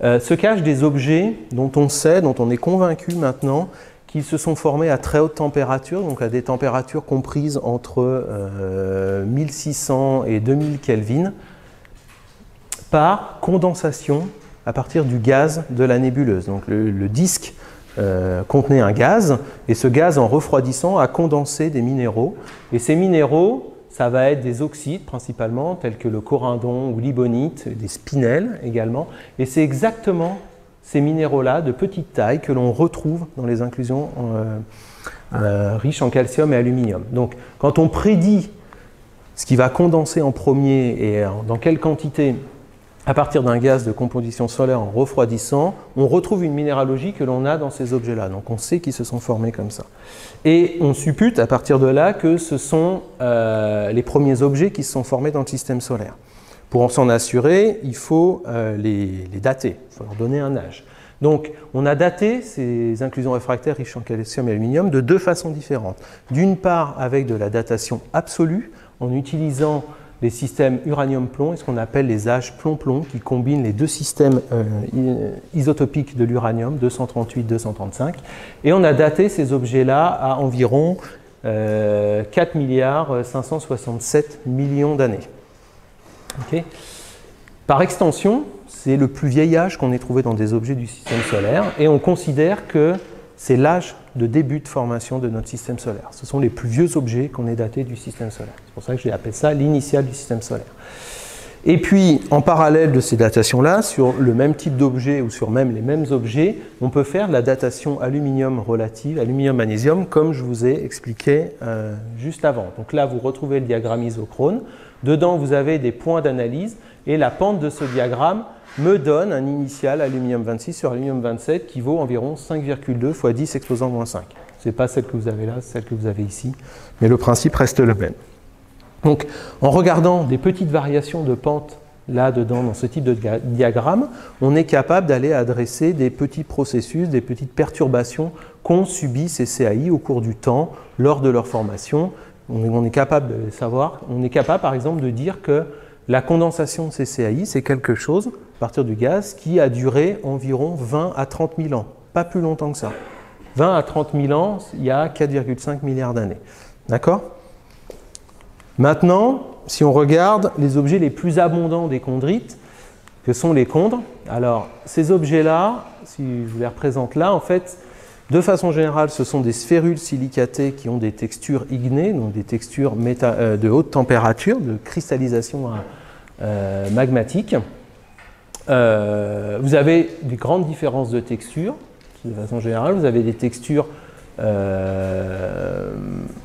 se cachent des objets dont on sait, dont on est convaincu maintenant, qu'ils se sont formés à très haute température, donc à des températures comprises entre 1600 et 2000 Kelvin, par condensation à partir du gaz de la nébuleuse. Donc le disque contenait un gaz, et ce gaz, en refroidissant, a condensé des minéraux. Et ces minéraux, ça va être des oxydes principalement, tels que le corindon ou l'ibonite, des spinels également. Et c'est exactement ces minéraux-là, de petite taille, que l'on retrouve dans les inclusions riches en calcium et aluminium. Donc, quand on prédit ce qui va condenser en premier et dans quelle quantité à partir d'un gaz de composition solaire en refroidissant, on retrouve une minéralogie que l'on a dans ces objets-là. Donc, on sait qu'ils se sont formés comme ça. Et on suppute à partir de là que ce sont les premiers objets qui se sont formés dans le système solaire. Pour s'en assurer, il faut les dater, il faut leur donner un âge. Donc, on a daté ces inclusions réfractaires riches en calcium et aluminium de deux façons différentes. D'une part, avec de la datation absolue, en utilisant les systèmes uranium-plomb et ce qu'on appelle les âges plomb-plomb, qui combinent les deux systèmes isotopiques de l'uranium, 238-235. Et on a daté ces objets-là à environ 4 milliards 567 millions d'années. Okay. Par extension, c'est le plus vieil âge qu'on ait trouvé dans des objets du système solaire, et on considère que c'est l'âge de début de formation de notre système solaire. Ce sont les plus vieux objets qu'on ait datés du système solaire. C'est pour ça que j'ai appelé ça l'initiale du système solaire. Et puis, en parallèle de ces datations-là, sur le même type d'objet ou sur même les mêmes objets, on peut faire de la datation aluminium relative, aluminium-magnésium, comme je vous ai expliqué juste avant. Donc là, vous retrouvez le diagramme isochrone. Dedans, vous avez des points d'analyse, et la pente de ce diagramme me donne un initial aluminium 26 sur aluminium 27 qui vaut environ 5,2 x 10 exposant moins 5. Ce n'est pas celle que vous avez là, c'est celle que vous avez ici, mais le principe reste le même. Donc, en regardant des petites variations de pente là-dedans, dans ce type de diagramme, on est capable d'aller adresser des petits processus, des petites perturbations qu'ont subi ces CAI au cours du temps, lors de leur formation. On est capable de savoir, on est capable par exemple de dire que la condensation de ces CAI, c'est quelque chose, à partir du gaz, qui a duré environ 20 à 30 000 ans, pas plus longtemps que ça. 20 à 30 000 ans, il y a 4,5 milliards d'années. D'accord ? Maintenant, si on regarde les objets les plus abondants des chondrites, que sont les chondres, alors ces objets-là, si je vous les représente là, en fait, de façon générale, ce sont des sphérules silicatées qui ont des textures ignées, donc des textures de haute température, de cristallisation magmatique. Vous avez des grandes différences de texture, de façon générale. Vous avez des textures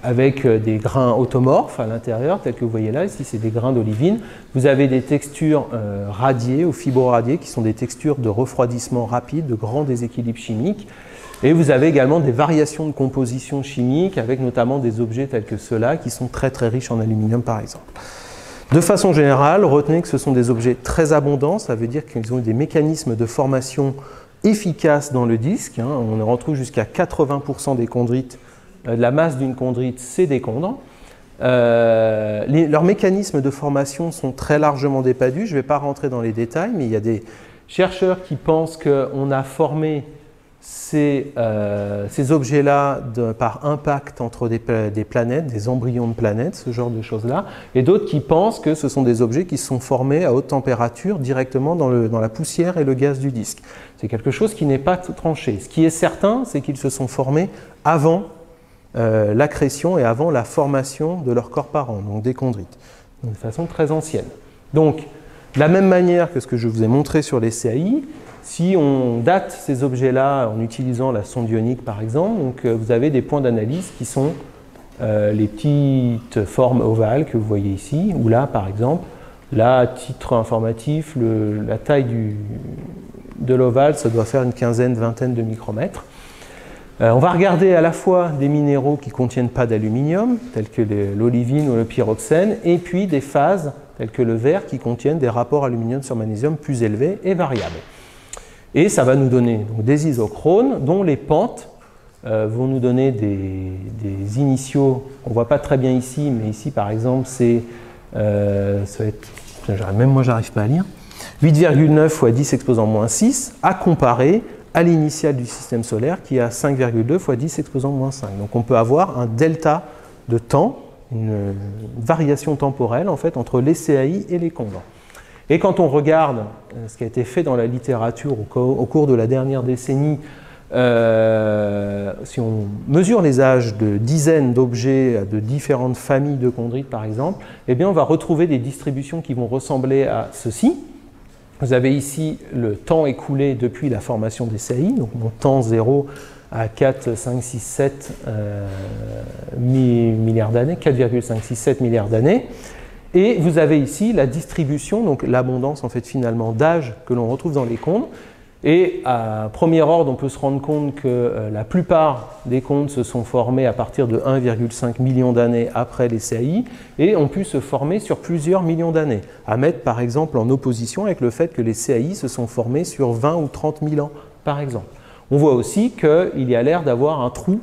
avec des grains automorphes à l'intérieur, tels que vous voyez là. Ici, c'est des grains d'olivine. Vous avez des textures radiées ou fibro-radiées, qui sont des textures de refroidissement rapide, de grands déséquilibres chimiques. Et vous avez également des variations de composition chimique, avec notamment des objets tels que ceux-là, qui sont très très riches en aluminium par exemple. De façon générale, retenez que ce sont des objets très abondants, ça veut dire qu'ils ont des mécanismes de formation efficaces dans le disque. On retrouve jusqu'à 80% des chondrites, de la masse d'une chondrite, c'est des chondres. Leurs mécanismes de formation sont très largement dépadus, je ne vais pas rentrer dans les détails, mais il y a des chercheurs qui pensent qu'on a formé ces objets-là par impact entre des planètes, des embryons de planètes, ce genre de choses-là, et d'autres qui pensent que ce sont des objets qui se sont formés à haute température directement dans la poussière et le gaz du disque. C'est quelque chose qui n'est pas tranché. Ce qui est certain, c'est qu'ils se sont formés avant l'accrétion et avant la formation de leurs corps parents, donc des chondrites, de façon très ancienne. Donc, de la même manière que ce que je vous ai montré sur les CAI, si on date ces objets-là en utilisant la sonde ionique par exemple, donc vous avez des points d'analyse qui sont les petites formes ovales que vous voyez ici, ou là par exemple, là à titre informatif, la taille de l'ovale, ça doit faire une quinzaine, vingtaine de micromètres. On va regarder à la fois des minéraux qui ne contiennent pas d'aluminium, tels que l'olivine ou le pyroxène, et puis des phases, telles que le verre, qui contiennent des rapports aluminium sur magnésium plus élevés et variables. Et ça va nous donner donc, des isochrones dont les pentes vont nous donner des initiaux qu'on ne voit pas très bien ici, mais ici par exemple c'est, ça va être, même moi j'arrive pas à lire, 8,9 fois 10 exposant moins 6 à comparer à l'initiale du système solaire qui est à 5,2 fois 10 exposant moins 5. Donc on peut avoir un delta de temps, une variation temporelle en fait entre les CAI et les condes. Et quand on regarde ce qui a été fait dans la littérature au cours de la dernière décennie, si on mesure les âges de dizaines d'objets de différentes familles de chondrites par exemple, eh bien on va retrouver des distributions qui vont ressembler à ceci. Vous avez ici le temps écoulé depuis la formation des CAI, donc mon temps 0 à 4, 5, 6, 7 milliards d'années, 4,567 milliards d'années. Et vous avez ici la distribution, donc l'abondance en fait finalement d'âge que l'on retrouve dans les condes. Et à premier ordre, on peut se rendre compte que la plupart des condes se sont formés à partir de 1,5 million d'années après les CAI et ont pu se former sur plusieurs millions d'années. À mettre par exemple en opposition avec le fait que les CAI se sont formés sur 20 ou 30 000 ans par exemple. On voit aussi qu'il y a l'air d'avoir un trou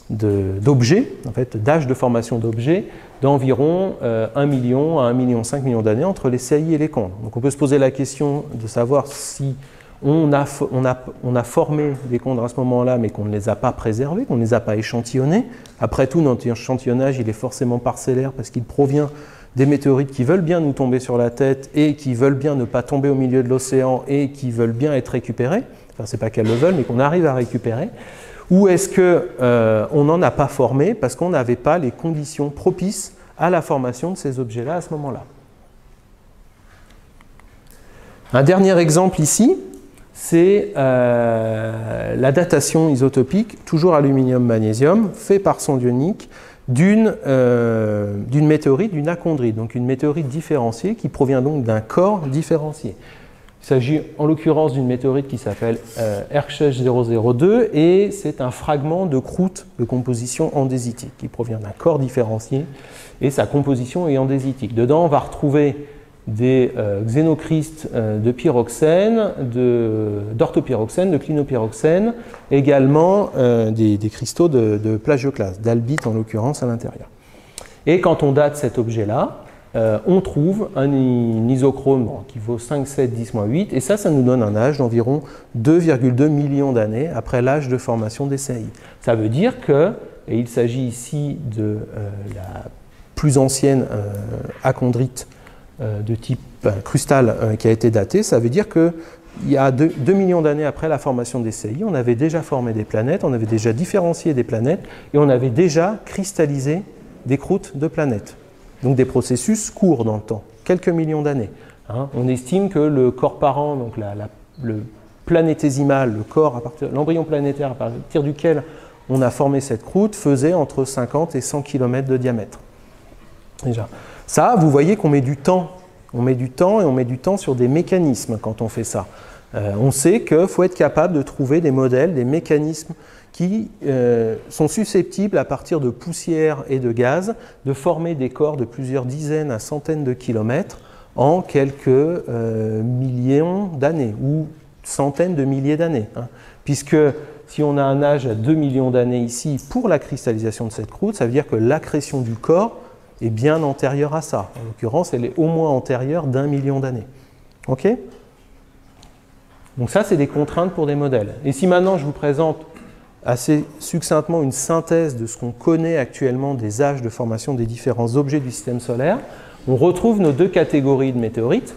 d'objets, en fait, d'âge de formation d'objets, d'environ 1 million à 1,5 million d'années entre les CAI et les condes. Donc on peut se poser la question de savoir si on a formé des condes à ce moment-là, mais qu'on ne les a pas préservés, qu'on ne les a pas échantillonnés. Après tout, notre échantillonnage, il est forcément parcellaire parce qu'il provient des météorites qui veulent bien nous tomber sur la tête et qui veulent bien ne pas tomber au milieu de l'océan et qui veulent bien être récupérées. Enfin, c'est pas qu'elles le veulent, mais qu'on arrive à récupérer. Ou est-ce qu'on n'en a pas formé parce qu'on n'avait pas les conditions propices à la formation de ces objets-là à ce moment-là? Un dernier exemple ici, c'est la datation isotopique, toujours aluminium-magnésium, fait par sonde ionique, d'une météorite, d'une achondrite, donc une météorite différenciée qui provient donc d'un corps différencié. Il s'agit en l'occurrence d'une météorite qui s'appelle Herschel 002 et c'est un fragment de croûte de composition andésitique qui provient d'un corps différencié et sa composition est andésitique. Dedans, on va retrouver des xénocrystes de pyroxène, d'orthopyroxène, de clinopyroxène, également des cristaux de plagioclase, d'albite en l'occurrence à l'intérieur. Et quand on date cet objet-là, on trouve un isochrone qui vaut 5, 7, 10 moins 8, et ça nous donne un âge d'environ 2,2 millions d'années après l'âge de formation des CAI. Ça veut dire que, et il s'agit ici de la plus ancienne achondrite de type crustal qui a été datée, ça veut dire qu'il y a 2 millions d'années après la formation des CAI, on avait déjà formé des planètes, on avait déjà différencié des planètes, et on avait déjà cristallisé des croûtes de planètes. Donc des processus courts dans le temps, quelques millions d'années. Hein. On estime que le corps parent, donc le planétésimal, le corps, l'embryon planétaire à partir duquel on a formé cette croûte, faisait entre 50 et 100 km de diamètre. Déjà. Ça, vous voyez qu'on met du temps. On met du temps et on met du temps sur des mécanismes quand on fait ça. On sait qu'il faut être capable de trouver des modèles, des mécanismes qui sont susceptibles, à partir de poussière et de gaz, de former des corps de plusieurs dizaines à centaines de kilomètres en quelques millions d'années ou centaines de milliers d'années. Hein. Puisque si on a un âge à 2 millions d'années ici pour la cristallisation de cette croûte, ça veut dire que l'accrétion du corps est bien antérieure à ça. En l'occurrence, elle est au moins antérieure d'1 million d'années. OK ? Donc ça, c'est des contraintes pour des modèles. Et si maintenant je vous présente assez succinctement une synthèse de ce qu'on connaît actuellement des âges de formation des différents objets du système solaire, on retrouve nos deux catégories de météorites,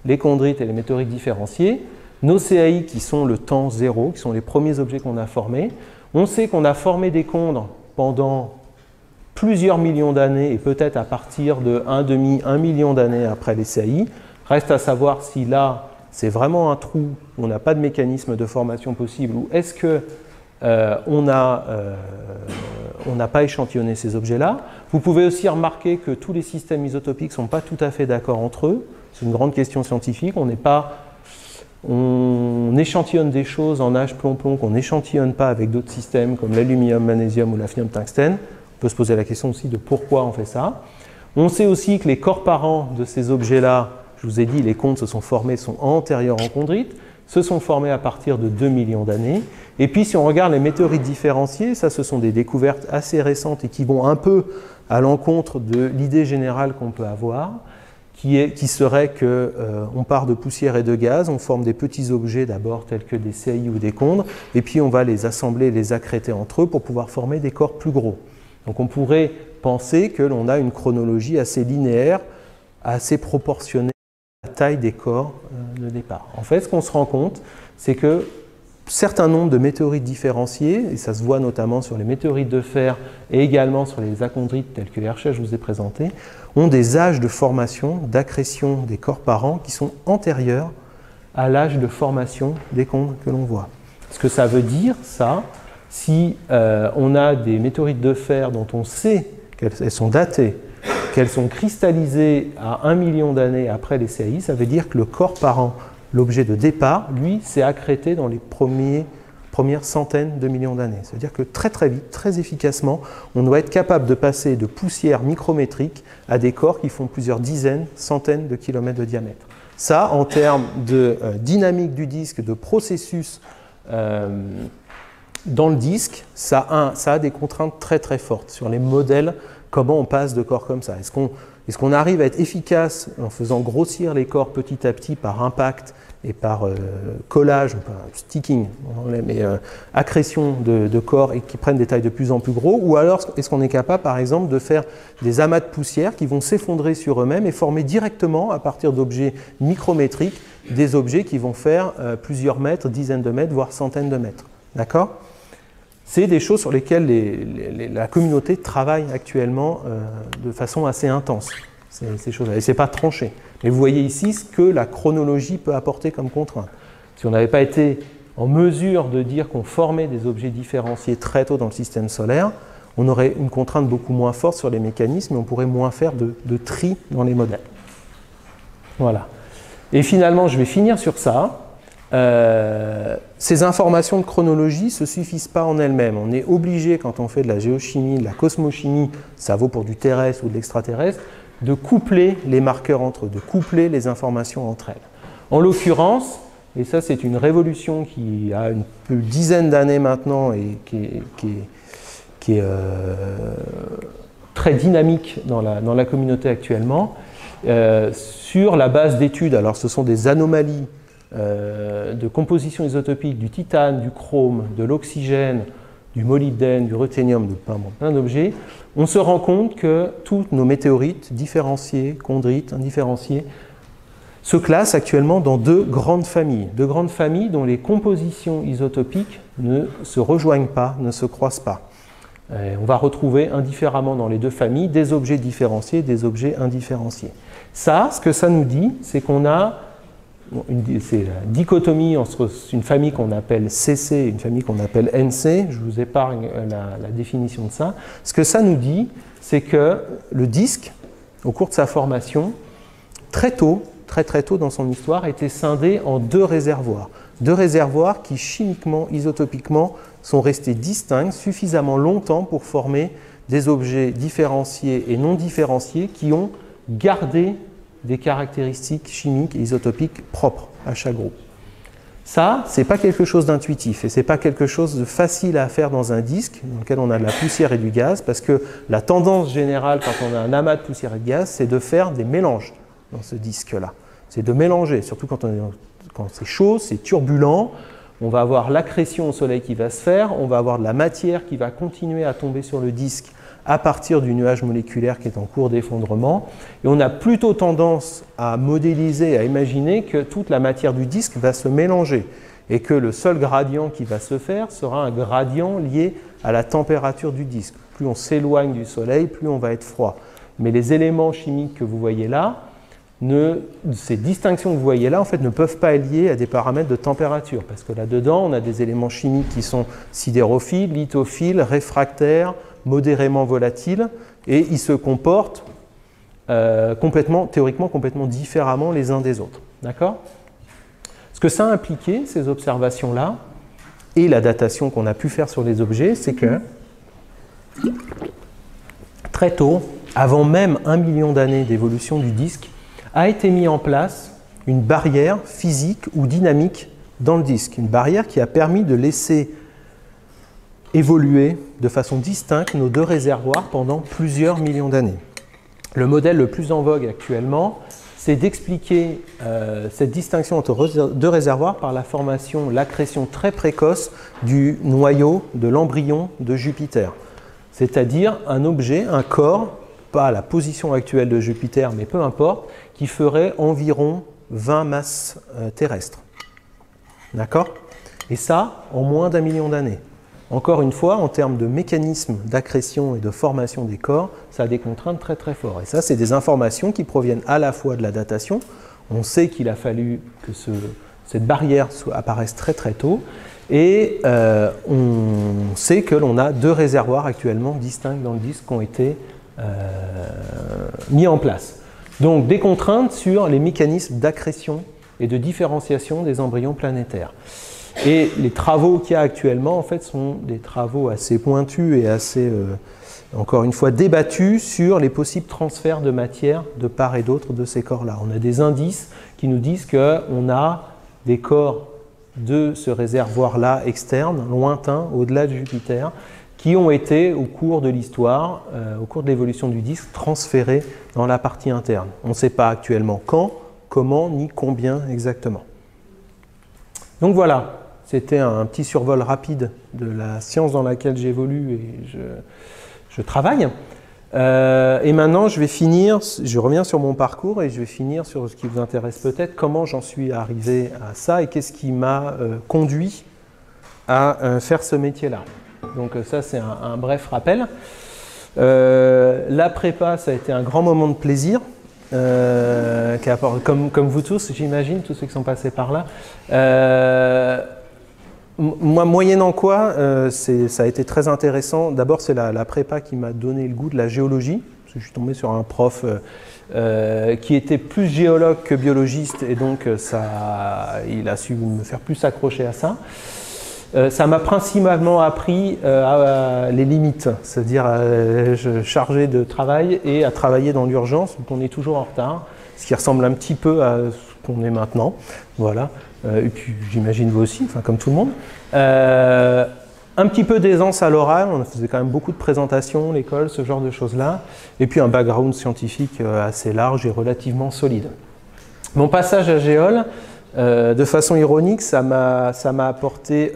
les chondrites et les météorites différenciées, nos CAI qui sont le temps zéro, qui sont les premiers objets qu'on a formés. On sait qu'on a formé des condes pendant plusieurs millions d'années et peut-être à partir de 1 million d'années après les CAI. Reste à savoir si là, c'est vraiment un trou où on n'a pas de mécanisme de formation possible ou est-ce que on n'a pas échantillonné ces objets-là. Vous pouvez aussi remarquer que tous les systèmes isotopiques ne sont pas tout à fait d'accord entre eux. C'est une grande question scientifique. On échantillonne des choses en âge plomb-plomb qu'on n'échantillonne pas avec d'autres systèmes comme l'aluminium, magnésium ou l'hafnium-tungstène. On peut se poser la question aussi de pourquoi on fait ça. On sait aussi que les corps parents de ces objets-là, je Je vous ai dit, les cônes se sont formés, sont antérieurs en chondrites, se sont formés à partir de 2 millions d'années. Et puis, si on regarde les météorites différenciées, ça, ce sont des découvertes assez récentes et qui vont un peu à l'encontre de l'idée générale qu'on peut avoir, qui serait qu'on part de poussière et de gaz, on forme des petits objets d'abord tels que des CAI ou des chondres, et puis on va les assembler, les accréter entre eux pour pouvoir former des corps plus gros. Donc on pourrait penser que l'on a une chronologie assez linéaire, assez proportionnée à la taille des corps de départ. En fait, ce qu'on se rend compte, c'est que certains nombres de météorites différenciées, et ça se voit notamment sur les météorites de fer et également sur les achondrites tels que Herschel, je vous ai présenté, ont des âges de formation, d'accrétion des corps parents qui sont antérieurs à l'âge de formation des cônes que l'on voit. Ce que ça veut dire, ça, si on a des météorites de fer dont on sait qu'elles sont datées, qu'elles sont cristallisées à 1 million d'années après les CAI, ça veut dire que le corps parent, l'objet de départ, lui, s'est accrété dans les premières centaines de millions d'années. C'est-à-dire que très très vite, très efficacement, on doit être capable de passer de poussière micrométrique à des corps qui font plusieurs dizaines, centaines de kilomètres de diamètre. Ça, en termes de dynamique du disque, de processus dans le disque, ça a des contraintes très très fortes sur les modèles, comment on passe de corps comme ça. Est-ce qu'on arrive à être efficace en faisant grossir les corps petit à petit par impact et par collage, pas sticking, mais accrétion de corps et qui prennent des tailles de plus en plus gros, ou alors est-ce qu'on est capable par exemple de faire des amas de poussière qui vont s'effondrer sur eux-mêmes et former directement à partir d'objets micrométriques des objets qui vont faire plusieurs mètres, dizaines de mètres, voire centaines de mètres. D'accord ? C'est des choses sur lesquelles la communauté travaille actuellement de façon assez intense, ces choses-là. Et ce n'est pas tranché. Mais vous voyez ici ce que la chronologie peut apporter comme contrainte. Si on n'avait pas été en mesure de dire qu'on formait des objets différenciés très tôt dans le système solaire, on aurait une contrainte beaucoup moins forte sur les mécanismes et on pourrait moins faire de tri dans les modèles. Voilà. Et finalement, je vais finir sur ça. Ces informations de chronologie ne se suffisent pas en elles-mêmes. On est obligé, quand on fait de la géochimie, de la cosmochimie, ça vaut pour du terrestre ou de l'extraterrestre, de coupler les marqueurs entre eux, de coupler les informations entre elles. En l'occurrence, et ça c'est une révolution qui a une dizaine d'années maintenant et qui est très dynamique dans la communauté actuellement, sur la base d'études, alors ce sont des anomalies de composition isotopique du titane, du chrome, de l'oxygène, du molybdène, du ruthénium, de plein d'objets, on se rend compte que toutes nos météorites, différenciées, chondrites, indifférenciées, se classent actuellement dans deux grandes familles dont les compositions isotopiques ne se rejoignent pas, ne se croisent pas. On va retrouver indifféremment dans les deux familles des objets différenciés, des objets indifférenciés. Ça, ce que ça nous dit, c'est qu'on a c'est la dichotomie entre une famille qu'on appelle CC et une famille qu'on appelle NC. Je vous épargne la définition de ça. Ce que ça nous dit, c'est que le disque, au cours de sa formation, très tôt dans son histoire, a été scindé en deux réservoirs. Deux réservoirs qui, chimiquement, isotopiquement, sont restés distincts suffisamment longtemps pour former des objets différenciés et non différenciés qui ont gardé des caractéristiques chimiques et isotopiques propres à chaque groupe. Ça, ce n'est pas quelque chose d'intuitif et ce n'est pas quelque chose de facile à faire dans un disque dans lequel on a de la poussière et du gaz, parce que la tendance générale quand on a un amas de poussière et de gaz, c'est de faire des mélanges dans ce disque-là. C'est de mélanger, surtout quand c'est chaud, c'est turbulent, on va avoir l'accrétion au soleil qui va se faire, on va avoir de la matière qui va continuer à tomber sur le disque à partir du nuage moléculaire qui est en cours d'effondrement. Et on a plutôt tendance à modéliser, à imaginer que toute la matière du disque va se mélanger et que le seul gradient qui va se faire sera un gradient lié à la température du disque. Plus on s'éloigne du soleil, plus on va être froid. Mais les éléments chimiques que vous voyez là, ces distinctions que vous voyez là, en fait, ne peuvent pas être liées à des paramètres de température, parce que là-dedans, on a des éléments chimiques qui sont sidérophiles, lithophiles, réfractaires, modérément volatiles, et ils se comportent théoriquement complètement différemment les uns des autres. D'accord ? Ce que ça a impliqué, ces observations-là, et la datation qu'on a pu faire sur les objets, c'est que très tôt, avant même 1 million d'années d'évolution du disque, a été mis en place une barrière physique ou dynamique dans le disque. Une barrière qui a permis de laisser évoluer de façon distincte nos deux réservoirs pendant plusieurs millions d'années. Le modèle le plus en vogue actuellement, c'est d'expliquer cette distinction entre deux réservoirs par la formation, l'accrétion très précoce du noyau de l'embryon de Jupiter. C'est-à-dire un objet, un corps, pas à la position actuelle de Jupiter, mais peu importe, qui ferait environ 20 masses terrestres. D'accord? Et ça, en moins d'1 million d'années. Encore une fois, en termes de mécanisme d'accrétion et de formation des corps, ça a des contraintes très très fortes. Et ça, c'est des informations qui proviennent à la fois de la datation. On sait qu'il a fallu que cette barrière apparaisse très très tôt. Et on sait que l'on a deux réservoirs actuellement distincts dans le disque qui ont été mis en place. Donc des contraintes sur les mécanismes d'accrétion et de différenciation des embryons planétaires. Et les travaux qu'il y a actuellement, en fait, sont des travaux assez pointus et assez, encore une fois, débattus sur les possibles transferts de matière de part et d'autre de ces corps-là. On a des indices qui nous disent qu'on a des corps de ce réservoir-là externe, lointain, au-delà de Jupiter, qui ont été, au cours de l'histoire, au cours de l'évolution du disque, transférés dans la partie interne. On ne sait pas actuellement quand, comment, ni combien exactement. Donc voilà. C'était un petit survol rapide de la science dans laquelle j'évolue et je travaille. Et maintenant, je vais finir, je reviens sur mon parcours et je vais finir sur ce qui vous intéresse peut-être, comment j'en suis arrivé à ça et qu'est-ce qui m'a conduit à faire ce métier-là. Donc ça, c'est un bref rappel. La prépa, ça a été un grand moment de plaisir. Comme vous tous, j'imagine, tous ceux qui sont passés par là. Moi, moyennant quoi, ça a été très intéressant. D'abord, c'est la prépa qui m'a donné le goût de la géologie. Parce que je suis tombé sur un prof qui était plus géologue que biologiste, et donc il a su me faire plus accrocher à ça. Ça m'a principalement appris les limites, c'est-à-dire chargé de travail et à travailler dans l'urgence, donc on est toujours en retard, ce qui ressemble un petit peu à ce qu'on est maintenant. Voilà. Et puis j'imagine vous aussi, enfin comme tout le monde. Un petit peu d'aisance à l'oral, on faisait quand même beaucoup de présentations, l'école, ce genre de choses-là. Et puis un background scientifique assez large et relativement solide. Mon passage à Géol, de façon ironique, ça m'a apporté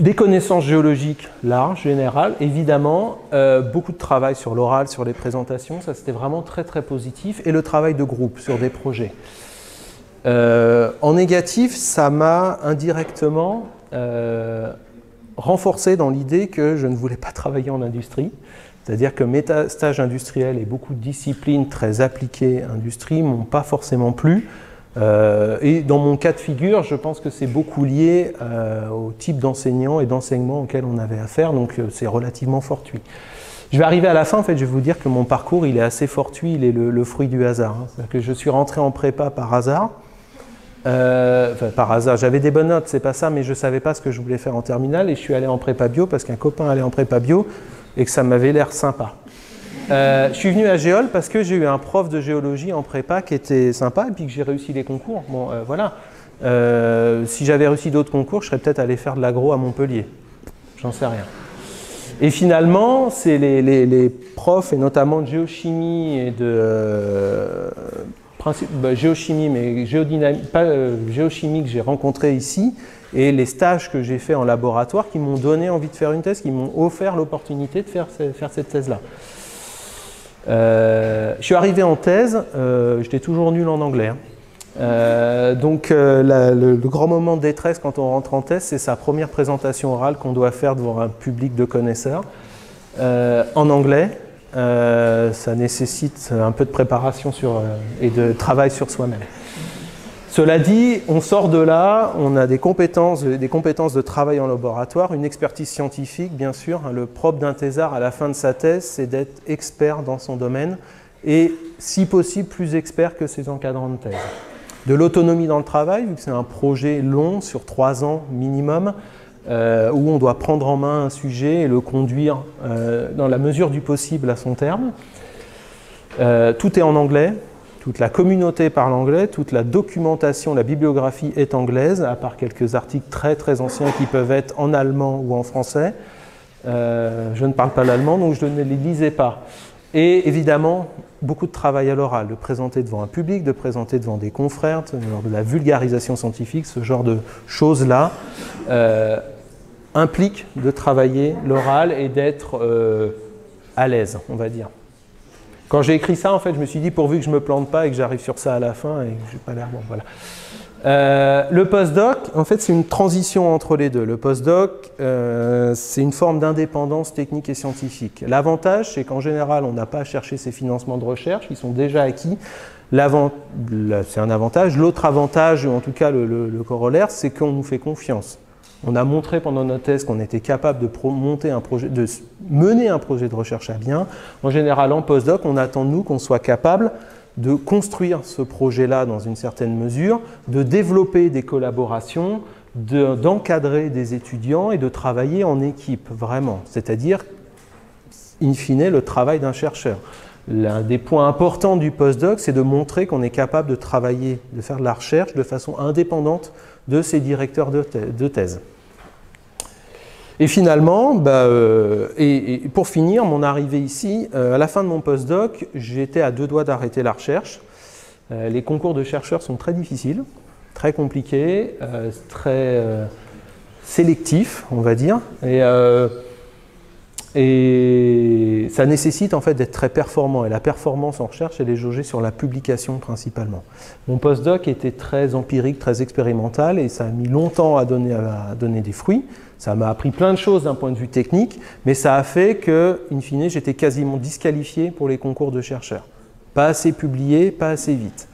des connaissances géologiques larges, générales, évidemment, beaucoup de travail sur l'oral, sur les présentations, ça c'était vraiment très très positif, et le travail de groupe sur des projets. En négatif, ça m'a indirectement renforcé dans l'idée que je ne voulais pas travailler en industrie. C'est-à-dire que mes stages industriels et beaucoup de disciplines très appliquées industrie ne m'ont pas forcément plu. Et dans mon cas de figure, je pense que c'est beaucoup lié au type d'enseignants et d'enseignement auxquels on avait affaire, donc c'est relativement fortuit. Je vais arriver à la fin, en fait, je vais vous dire que mon parcours, il est assez fortuit, il est le fruit du hasard. C'est-à-dire que je suis rentré en prépa par hasard. Enfin, par hasard, j'avais des bonnes notes, c'est pas ça, mais je savais pas ce que je voulais faire en terminale et je suis allé en prépa bio parce qu'un copain allait en prépa bio et que ça m'avait l'air sympa. Je suis venu à Géol parce que j'ai eu un prof de géologie en prépa qui était sympa et puis que j'ai réussi les concours. Bon, voilà. Si j'avais réussi d'autres concours, je serais peut-être allé faire de l'agro à Montpellier. J'en sais rien. Et finalement, c'est les profs, et notamment de géochimie et de géochimie, mais géodynamique, pas géochimie que j'ai rencontré ici, et les stages que j'ai faits en laboratoire qui m'ont donné envie de faire une thèse, qui m'ont offert l'opportunité de faire cette thèse-là. Je suis arrivé en thèse, j'étais toujours nul en anglais. Donc le grand moment de détresse quand on rentre en thèse, c'est sa première présentation orale qu'on doit faire devant un public de connaisseurs en anglais. Ça nécessite un peu de préparation et de travail sur soi-même. Cela dit, on sort de là, on a des compétences de travail en laboratoire, une expertise scientifique, bien sûr. Le propre d'un thésard à la fin de sa thèse, c'est d'être expert dans son domaine et, si possible, plus expert que ses encadrants de thèse. De l'autonomie dans le travail, vu que c'est un projet long, sur 3 ans minimum, où on doit prendre en main un sujet et le conduire dans la mesure du possible à son terme. Tout est en anglais, toute la communauté parle anglais, toute la documentation, la bibliographie est anglaise, à part quelques articles très très anciens qui peuvent être en allemand ou en français. Je ne parle pas l'allemand, donc je ne les lisais pas. Et évidemment, beaucoup de travail à l'oral, de présenter devant un public, de présenter devant des confrères, de la vulgarisation scientifique, ce genre de choses-là implique de travailler l'oral et d'être à l'aise, on va dire. Quand j'ai écrit ça, en fait, je me suis dit, pourvu que je ne me plante pas et que j'arrive sur ça à la fin et que je n'ai pas l'air bon, voilà. Le postdoc, en fait, c'est une transition entre les deux. Le postdoc, c'est une forme d'indépendance technique et scientifique. L'avantage, c'est qu'en général, on n'a pas à chercher ces financements de recherche, ils sont déjà acquis. C'est un avantage. L'autre avantage, ou en tout cas le corollaire, c'est qu'on nous fait confiance. On a montré pendant notre thèse qu'on était capable de mener un projet de recherche à bien. En général, en postdoc, on attend de nous qu'on soit capable de construire ce projet-là dans une certaine mesure, de développer des collaborations, d'encadrer des étudiants et de travailler en équipe, vraiment. C'est-à-dire, in fine, le travail d'un chercheur. L'un des points importants du postdoc, c'est de montrer qu'on est capable de travailler, de faire de la recherche de façon indépendante de ses directeurs de thèse. Et finalement, et pour finir, mon arrivée ici, à la fin de mon postdoc, j'étais à 2 doigts d'arrêter la recherche. Les concours de chercheurs sont très difficiles, très compliqués, très sélectifs, on va dire. Et ça nécessite en fait d'être très performant. Et la performance en recherche, elle est jaugée sur la publication principalement. Mon postdoc était très empirique, très expérimental, et ça a mis longtemps à donner des fruits. Ça m'a appris plein de choses d'un point de vue technique, mais ça a fait que, in fine, j'étais quasiment disqualifié pour les concours de chercheurs. Pas assez publié, pas assez vite.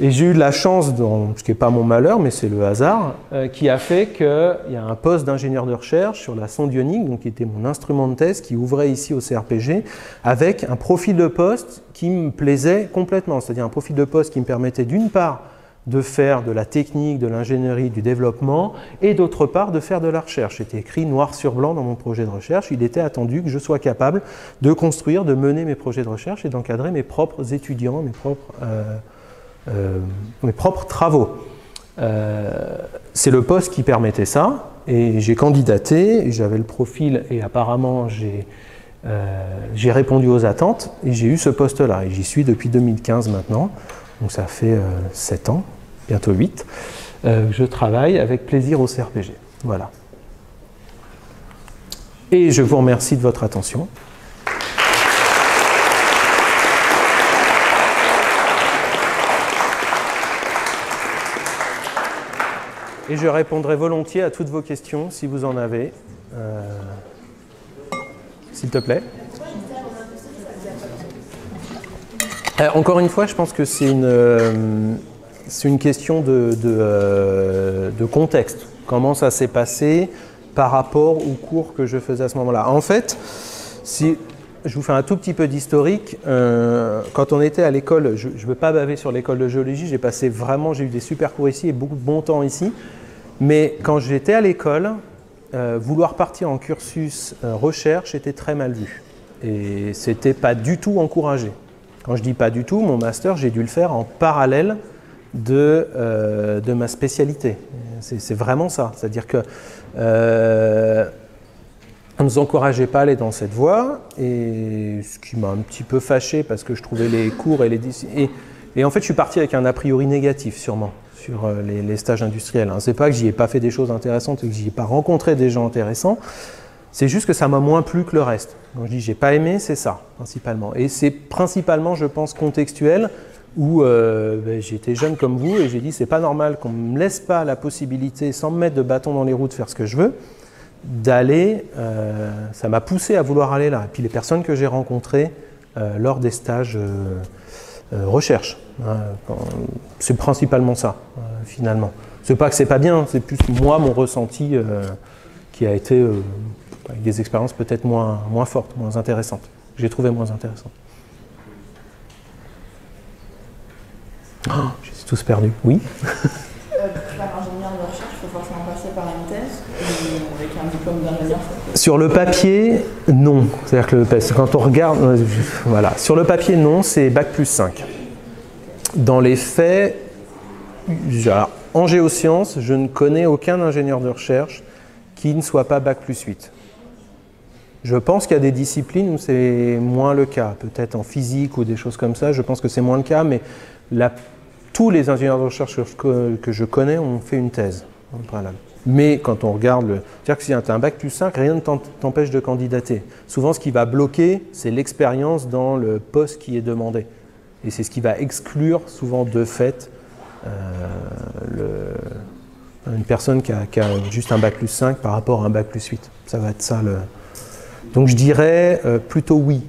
Et j'ai eu de la chance, ce qui n'est pas mon malheur, mais c'est le hasard, qui a fait qu'il y a un poste d'ingénieur de recherche sur la sonde ionique, donc qui était mon instrument de thèse, qui ouvrait ici au CRPG, avec un profil de poste qui me plaisait complètement. C'est-à-dire un profil de poste qui me permettait d'une part de faire de la technique, de l'ingénierie, du développement, et d'autre part de faire de la recherche. C'était écrit noir sur blanc dans mon projet de recherche. Il était attendu que je sois capable de construire, de mener mes projets de recherche et d'encadrer mes propres étudiants, mes propres travaux. C'est le poste qui permettait ça, et j'ai candidaté, j'avais le profil, et apparemment j'ai répondu aux attentes, et j'ai eu ce poste-là, et j'y suis depuis 2015 maintenant, donc ça fait 7 ans, bientôt 8, je travaille avec plaisir au CRPG. Voilà. Et je vous remercie de votre attention. Et je répondrai volontiers à toutes vos questions, si vous en avez. S'il te plaît. Encore une fois, je pense que c'est une question de contexte. Comment ça s'est passé par rapport au cours que je faisais à ce moment-là. En fait, si je vous fais un tout petit peu d'historique, quand on était à l'école, je ne veux pas baver sur l'école de géologie, j'ai eu des super cours ici et beaucoup de bon temps ici, mais quand j'étais à l'école, vouloir partir en cursus recherche était très mal vu et c'était pas du tout encouragé. Quand je dis pas du tout, mon master, j'ai dû le faire en parallèle de ma spécialité. C'est vraiment ça, c'est-à-dire que on ne nous encourageait pas à aller dans cette voie, et ce qui m'a un petit peu fâché parce que je trouvais les cours et en fait je suis parti avec un a priori négatif sûrement sur les stages industriels. C'est pas que j'y ai pas fait des choses intéressantes et que j'y ai pas rencontré des gens intéressants, c'est juste que ça m'a moins plu que le reste. Donc je dis j'ai pas aimé, c'est ça principalement. Et c'est principalement, je pense, contextuel où j'étais jeune comme vous et j'ai dit c'est pas normal qu'on me laisse pas la possibilité, sans me mettre de bâton dans les roues, de faire ce que je veux, d'aller, ça m'a poussé à vouloir aller là. Et puis les personnes que j'ai rencontrées lors des stages recherche, c'est principalement ça, finalement. C'est pas que c'est pas bien, c'est plus moi, mon ressenti qui a été avec des expériences peut-être moins fortes, moins intéressantes, que j'ai trouvé moins intéressantes. Oh, je suis tous perdu. Oui. Pour faire l'ingénieur de recherche, il faut forcément passer par une thèse, avec un diplôme d'ingénieur. Sur le papier, non. C'est-à-dire que quand on regarde, voilà. Sur le papier, non, c'est Bac+5. Dans les faits, alors, en géosciences, je ne connais aucun ingénieur de recherche qui ne soit pas Bac+8. Je pense qu'il y a des disciplines où c'est moins le cas, peut-être en physique ou des choses comme ça, je pense que c'est moins le cas, mais tous les ingénieurs de recherche que je connais ont fait une thèse en préalable. Mais quand on regarde, c'est-à-dire que si tu as un Bac+5, rien ne t'empêche de candidater. Souvent, ce qui va bloquer, c'est l'expérience dans le poste qui est demandé. Et c'est ce qui va exclure, souvent de fait, une personne qui a juste un Bac+5 par rapport à un Bac+8. Ça va être ça le... Donc je dirais plutôt oui.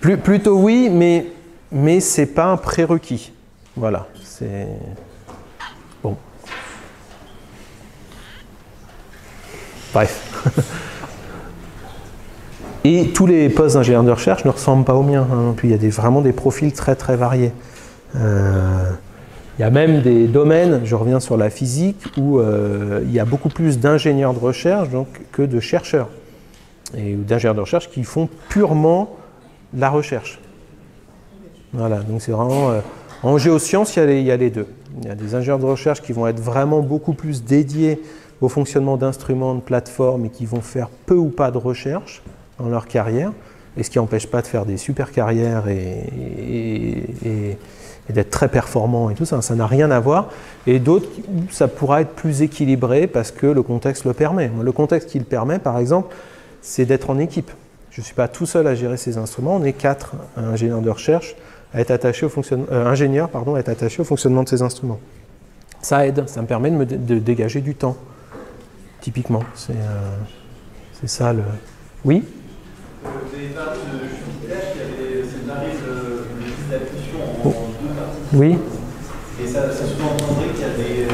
Plutôt oui, mais ce n'est pas un prérequis. Voilà, c'est... Bon. Bref. Et tous les postes d'ingénieur de recherche ne ressemblent pas aux miens. Hein. Puis il y a vraiment des profils très très variés. Il y a même des domaines, je reviens sur la physique, où il y a beaucoup plus d'ingénieurs de recherche donc, que de chercheurs. Et d'ingénieurs de recherche qui font purement la recherche. Voilà, donc c'est vraiment... en géosciences, il y a les deux. Il y a des ingénieurs de recherche qui vont être vraiment beaucoup plus dédiés au fonctionnement d'instruments, de plateformes et qui vont faire peu ou pas de recherche dans leur carrière, et ce qui n'empêche pas de faire des super carrières et d'être très performants et tout ça, ça n'a rien à voir. Et d'autres, ça pourra être plus équilibré parce que le contexte le permet. Le contexte qui le permet, par exemple, c'est d'être en équipe. Je ne suis pas tout seul à gérer ces instruments, on est 4 ingénieurs de recherche à être attachés au fonctionnement, ingénieurs à être attachés au fonctionnement de ces instruments. Ça aide, ça me permet de dégager du temps, typiquement. C'est ça le... Oui ? Vous avez parlé de Jupiter qui avait séparé le type d'attrition en deux parties. Oui. Et ça sous-entendrait qu'il y a des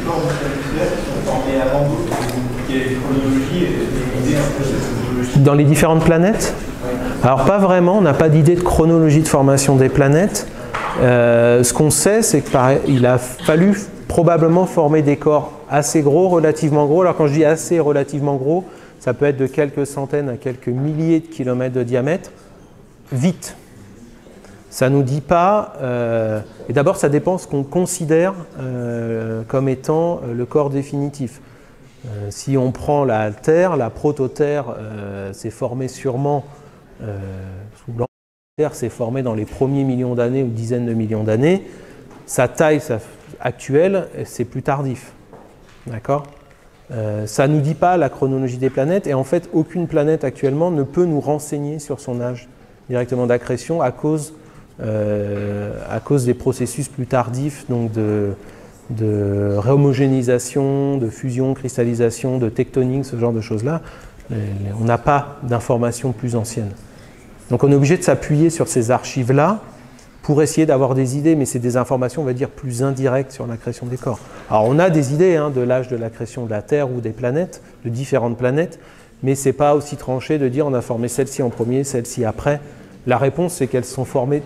corps moléculaires qui sont formés avant d'autres, qu'il y a des chronologies et des idées un peu de chronologie. Dans les différentes planètes ? Oui. Alors pas vraiment, on n'a pas d'idée de chronologie de formation des planètes. Ce qu'on sait, c'est qu'il a fallu probablement former des corps assez gros, relativement gros. Alors quand je dis assez relativement gros, ça peut être de quelques centaines à quelques milliers de kilomètres de diamètre, vite. Ça ne nous dit pas... et d'abord, ça dépend de ce qu'on considère comme étant le corps définitif. Si on prend la Terre, la proto-Terre s'est formée sûrement... sous la Terre s'est formée dans les premiers millions d'années ou dizaines de millions d'années. Sa taille actuelle, c'est plus tardif. D'accord ? Ça ne nous dit pas la chronologie des planètes et en fait aucune planète actuellement ne peut nous renseigner sur son âge directement d'accrétion à cause des processus plus tardifs donc de réhomogénéisation, de fusion, cristallisation, de tectonique, ce genre de choses-là. On n'a pas d'informations plus anciennes. Donc on est obligé de s'appuyer sur ces archives-là pour essayer d'avoir des idées, mais c'est des informations, on va dire, plus indirectes sur la création des corps. Alors on a des idées de l'âge de la création de la Terre ou des planètes, de différentes planètes, mais ce n'est pas aussi tranché de dire on a formé celle-ci en premier, celle-ci après. La réponse, c'est qu'elles sont formées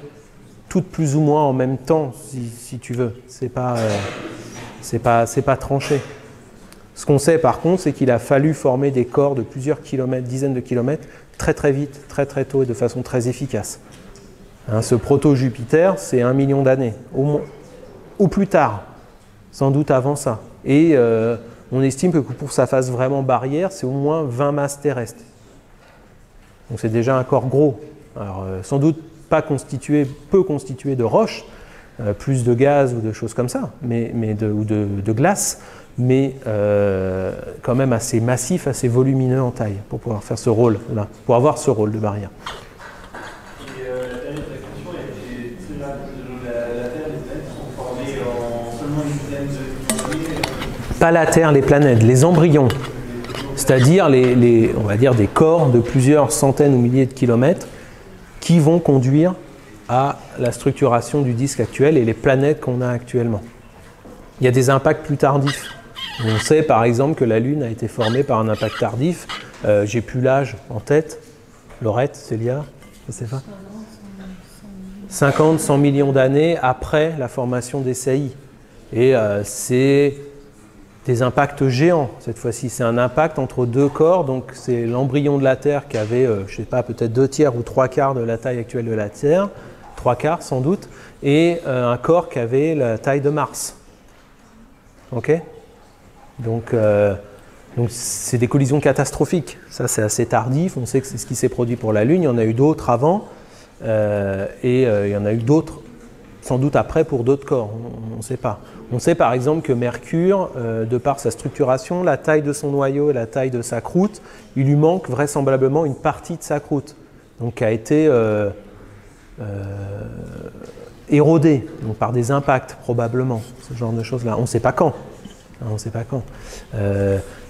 toutes plus ou moins en même temps, si tu veux. C'est pas tranché. Ce qu'on sait par contre, c'est qu'il a fallu former des corps de plusieurs kilomètres, dizaines de kilomètres, très très vite, très très tôt et de façon très efficace. Ce proto-Jupiter, c'est 1 million d'années, au plus tard, sans doute avant ça. Et on estime que pour que ça fasse vraiment barrière, c'est au moins 20 masses terrestres. Donc c'est déjà un corps gros. Alors sans doute pas peu constitué de roches, plus de gaz ou de choses comme ça, ou de glace, mais quand même assez massif, assez volumineux en taille pour pouvoir faire ce rôle-là, pour avoir ce rôle de barrière. Pas la Terre, les planètes, les embryons, c'est-à-dire on va dire des corps de plusieurs centaines ou milliers de kilomètres qui vont conduire à la structuration du disque actuel et les planètes qu'on a actuellement. Il y a des impacts plus tardifs. On sait par exemple que la Lune a été formée par un impact tardif. J'ai plus l'âge en tête. Laurette, Célia, je ne sais pas. 50, 100 millions d'années après la formation des saillies. Et c'est des impacts géants. Cette fois-ci, c'est un impact entre deux corps. Donc, c'est l'embryon de la Terre qui avait, je ne sais pas, peut-être 2/3 ou 3/4 de la taille actuelle de la Terre, 3/4 sans doute, et un corps qui avait la taille de Mars. Ok? Donc c'est des collisions catastrophiques. Ça, c'est assez tardif. On sait que c'est ce qui s'est produit pour la Lune. Il y en a eu d'autres avant, et il y en a eu d'autres sans doute après pour d'autres corps. On ne sait pas. On sait par exemple que Mercure, de par sa structuration, la taille de son noyau et la taille de sa croûte, il lui manque vraisemblablement une partie de sa croûte, donc qui a été érodée donc par des impacts probablement, ce genre de choses-là. On ne sait pas quand. On ne sait pas quand.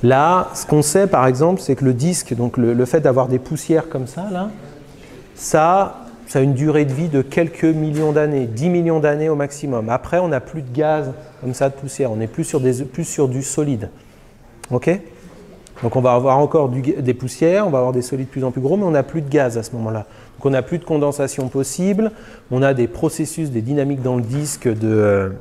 Là, ce qu'on sait par exemple, c'est que le disque, donc le fait d'avoir des poussières comme ça, là, ça a une durée de vie de quelques millions d'années, 10 millions d'années au maximum. Après, on n'a plus de gaz comme ça de poussière, on est plus sur du solide. Ok? Donc on va avoir encore des poussières, on va avoir des solides de plus en plus gros, mais on n'a plus de gaz à ce moment-là. Donc on n'a plus de condensation possible, on a des processus, des dynamiques dans le disque de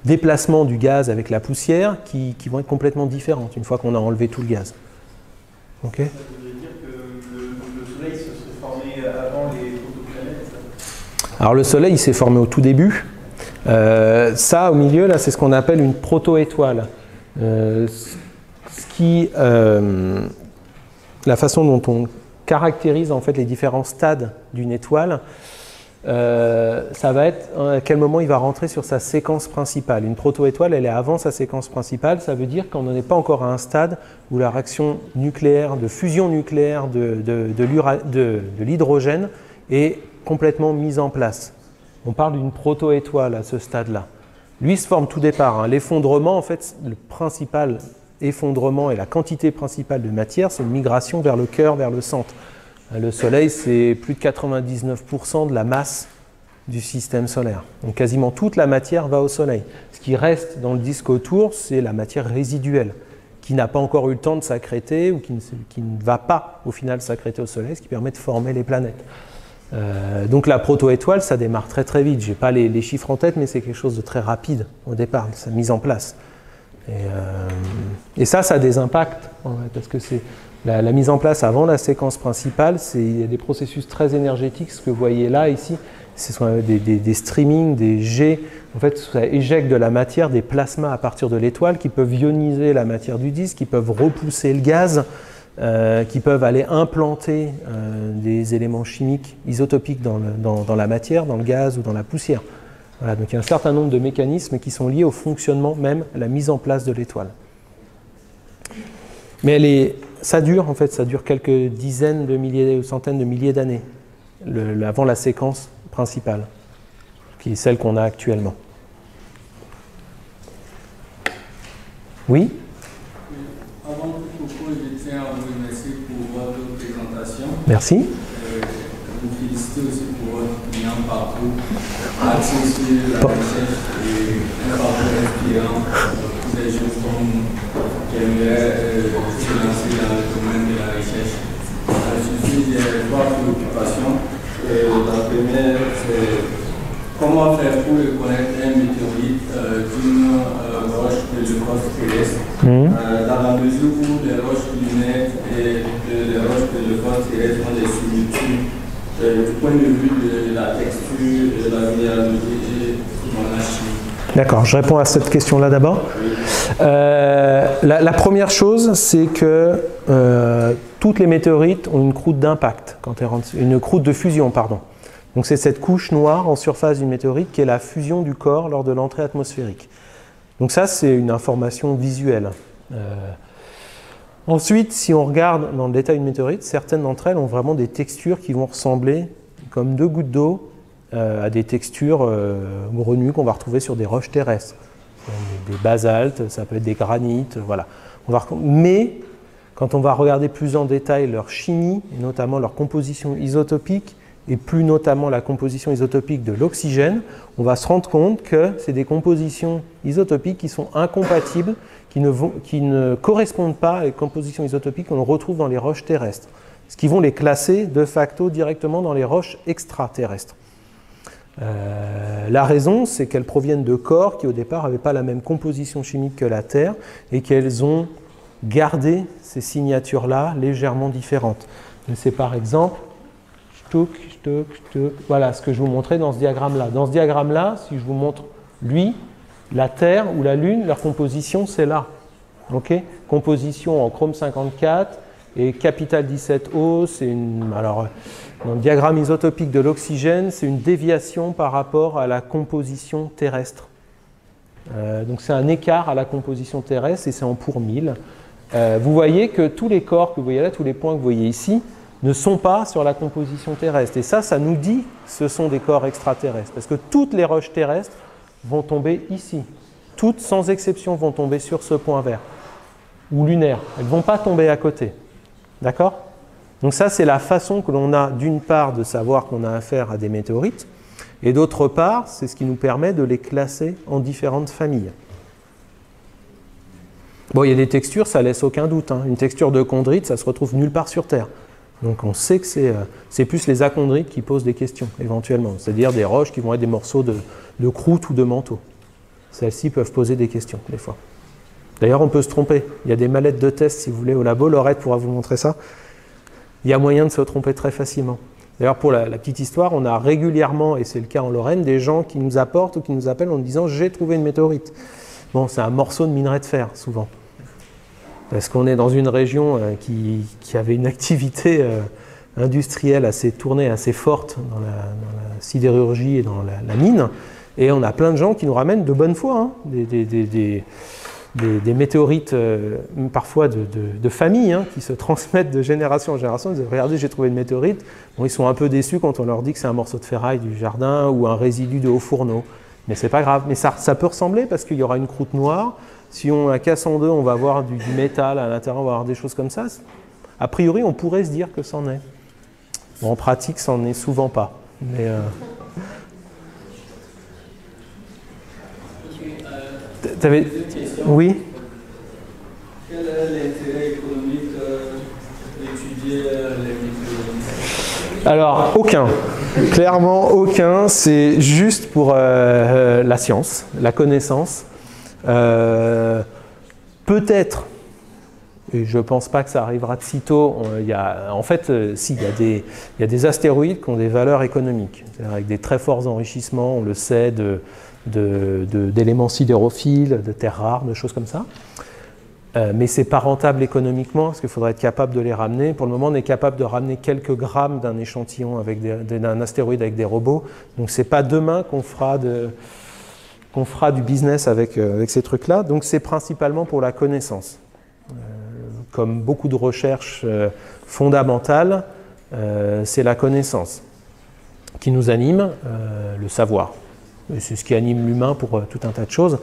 déplacement du gaz avec la poussière qui vont être complètement différentes une fois qu'on a enlevé tout le gaz. Ok? Ça veut dire que le Soleil se serait formé avant les protoplanètes? Alors le Soleil il s'est formé au tout début. Ça au milieu là c'est ce qu'on appelle une proto-étoile. La façon dont on caractérise en fait les différents stades d'une étoile, ça va être à quel moment il va rentrer sur sa séquence principale. Une proto-étoile, elle est avant sa séquence principale, ça veut dire qu'on n'en est pas encore à un stade où la réaction nucléaire, de fusion nucléaire de l'hydrogène est complètement mise en place. On parle d'une proto-étoile à ce stade-là. Lui se forme tout départ. Hein. L'effondrement, en fait, le principal effondrement et la quantité principale de matière, c'est une migration vers le cœur, vers le centre. Le Soleil, c'est plus de 99% de la masse du système solaire. Donc quasiment toute la matière va au Soleil. Ce qui reste dans le disque autour, c'est la matière résiduelle, qui n'a pas encore eu le temps de s'accréter ou qui ne va pas au final s'accréter au Soleil, ce qui permet de former les planètes. Donc la proto-étoile, ça démarre très très vite. Je n'ai pas les chiffres en tête, mais c'est quelque chose de très rapide au départ, sa mise en place. Et ça a des impacts, parce que c'est la mise en place avant la séquence principale, il y a des processus très énergétiques. Ce que vous voyez là, ici, ce sont des streamings, des jets. En fait, ça éjecte de la matière, des plasmas à partir de l'étoile qui peuvent ioniser la matière du disque, qui peuvent repousser le gaz, qui peuvent aller implanter des éléments chimiques isotopiques dans la matière, dans le gaz ou dans la poussière. Voilà, donc il y a un certain nombre de mécanismes qui sont liés au fonctionnement même, à la mise en place de l'étoile. Mais ça dure quelques dizaines de milliers ou centaines de milliers d'années avant la séquence principale, qui est celle qu'on a actuellement. Oui? Avant toute chose, je tiens à vous remercier pour votre présentation. Merci. Vous féliciter aussi pour votre brillant parcours, axé sur la recherche et un parcours inspirant pour des choses qui aimeraient se lancer dans le domaine de la recherche. J'ai 3 préoccupations. La première, c'est comment faire pour reconnaître un météorite d'une roche de l'époque terrestre, dans la mesure où les roches lunaires et les roches de l'époque terrestre ont des similitudes du point de vue de la texture, de la minéralogie et de la chimie. D'accord, je réponds à cette question-là d'abord. La première chose, c'est que toutes les météorites ont une croûte d'impact, une croûte de fusion, pardon. Donc c'est cette couche noire en surface d'une météorite qui est la fusion du corps lors de l'entrée atmosphérique. Donc ça, c'est une information visuelle. Ensuite, si on regarde dans le détail une météorite, certaines d'entre elles ont vraiment des textures qui vont ressembler, comme 2 gouttes d'eau, à des textures grenues qu'on va retrouver sur des roches terrestres. Des basaltes, ça peut être des granites, voilà. Mais quand on va regarder plus en détail leur chimie, et notamment leur composition isotopique, et plus notamment la composition isotopique de l'oxygène, on va se rendre compte que c'est des compositions isotopiques qui sont incompatibles, qui ne correspondent pas à les compositions isotopiques qu'on retrouve dans les roches terrestres, ce qui vont les classer de facto directement dans les roches extraterrestres. La raison, c'est qu'elles proviennent de corps qui au départ n'avaient pas la même composition chimique que la Terre et qu'elles ont gardé ces signatures-là légèrement différentes. C'est par exemple, voilà ce que je vous montrais dans ce diagramme-là. Dans ce diagramme-là, si je vous montre lui, la Terre ou la Lune, leur composition, c'est là. Okay, composition en chrome 54 et capital 17O, c'est une. Alors, dans le diagramme isotopique de l'oxygène, c'est une déviation par rapport à la composition terrestre. Donc, c'est un écart à la composition terrestre et c'est en pour 1000. Vous voyez que tous les corps que vous voyez là, tous les points que vous voyez ici, ne sont pas sur la composition terrestre. Et ça nous dit que ce sont des corps extraterrestres. Parce que toutes les roches terrestres vont tomber ici. Toutes, sans exception, vont tomber sur ce point vert. Ou lunaire. Elles ne vont pas tomber à côté. D'accord? Donc ça, c'est la façon que l'on a, d'une part, de savoir qu'on a affaire à des météorites, et d'autre part, c'est ce qui nous permet de les classer en différentes familles. Bon, il y a des textures, ça laisse aucun doute. Hein. Une texture de chondrite, ça se retrouve nulle part sur Terre. Donc on sait que c'est plus les achondrites qui posent des questions, éventuellement. C'est-à-dire des roches qui vont être des morceaux de croûte ou de manteau. Celles-ci peuvent poser des questions, des fois. D'ailleurs, on peut se tromper. Il y a des mallettes de test, si vous voulez, au labo. Laurette pourra vous montrer ça. Il y a moyen de se tromper très facilement. D'ailleurs, pour la petite histoire, on a régulièrement, et c'est le cas en Lorraine, des gens qui nous apportent ou qui nous appellent en nous disant « j'ai trouvé une météorite ». Bon, c'est un morceau de minerai de fer, souvent. Parce qu'on est dans une région qui avait une activité industrielle assez tournée, assez forte dans la sidérurgie et dans la mine. Et on a plein de gens qui nous ramènent de bonne foi hein, des météorites, parfois de famille, hein, qui se transmettent de génération en génération. Ils disent, regardez, j'ai trouvé une météorite. Bon, ils sont un peu déçus quand on leur dit que c'est un morceau de ferraille du jardin ou un résidu de haut fourneau. Mais c'est pas grave. Mais ça peut ressembler parce qu'il y aura une croûte noire. Si on la casse en deux, on va avoir du métal à l'intérieur, on va avoir des choses comme ça. A priori, on pourrait se dire que c'en est. Bon, en pratique, c'en est souvent pas. Mais t'avais... Oui. Quel est l'intérêt économique d'étudier les météorites? Alors, aucun. Clairement, aucun. C'est juste pour la science, la connaissance. Peut-être, et je ne pense pas que ça arrivera de sitôt, en fait, si, il y a des astéroïdes qui ont des valeurs économiques, avec des très forts enrichissements, on le sait, d'éléments sidérophiles, de terres rares, de choses comme ça. Mais ce n'est pas rentable économiquement, parce qu'il faudrait être capable de les ramener. Pour le moment, on est capable de ramener quelques grammes d'un échantillon d'un astéroïde avec des robots. Donc ce n'est pas demain qu'on fera du business avec ces trucs-là. Donc c'est principalement pour la connaissance. Comme beaucoup de recherches fondamentales, c'est la connaissance qui nous anime, le savoir. C'est ce qui anime l'humain pour tout un tas de choses.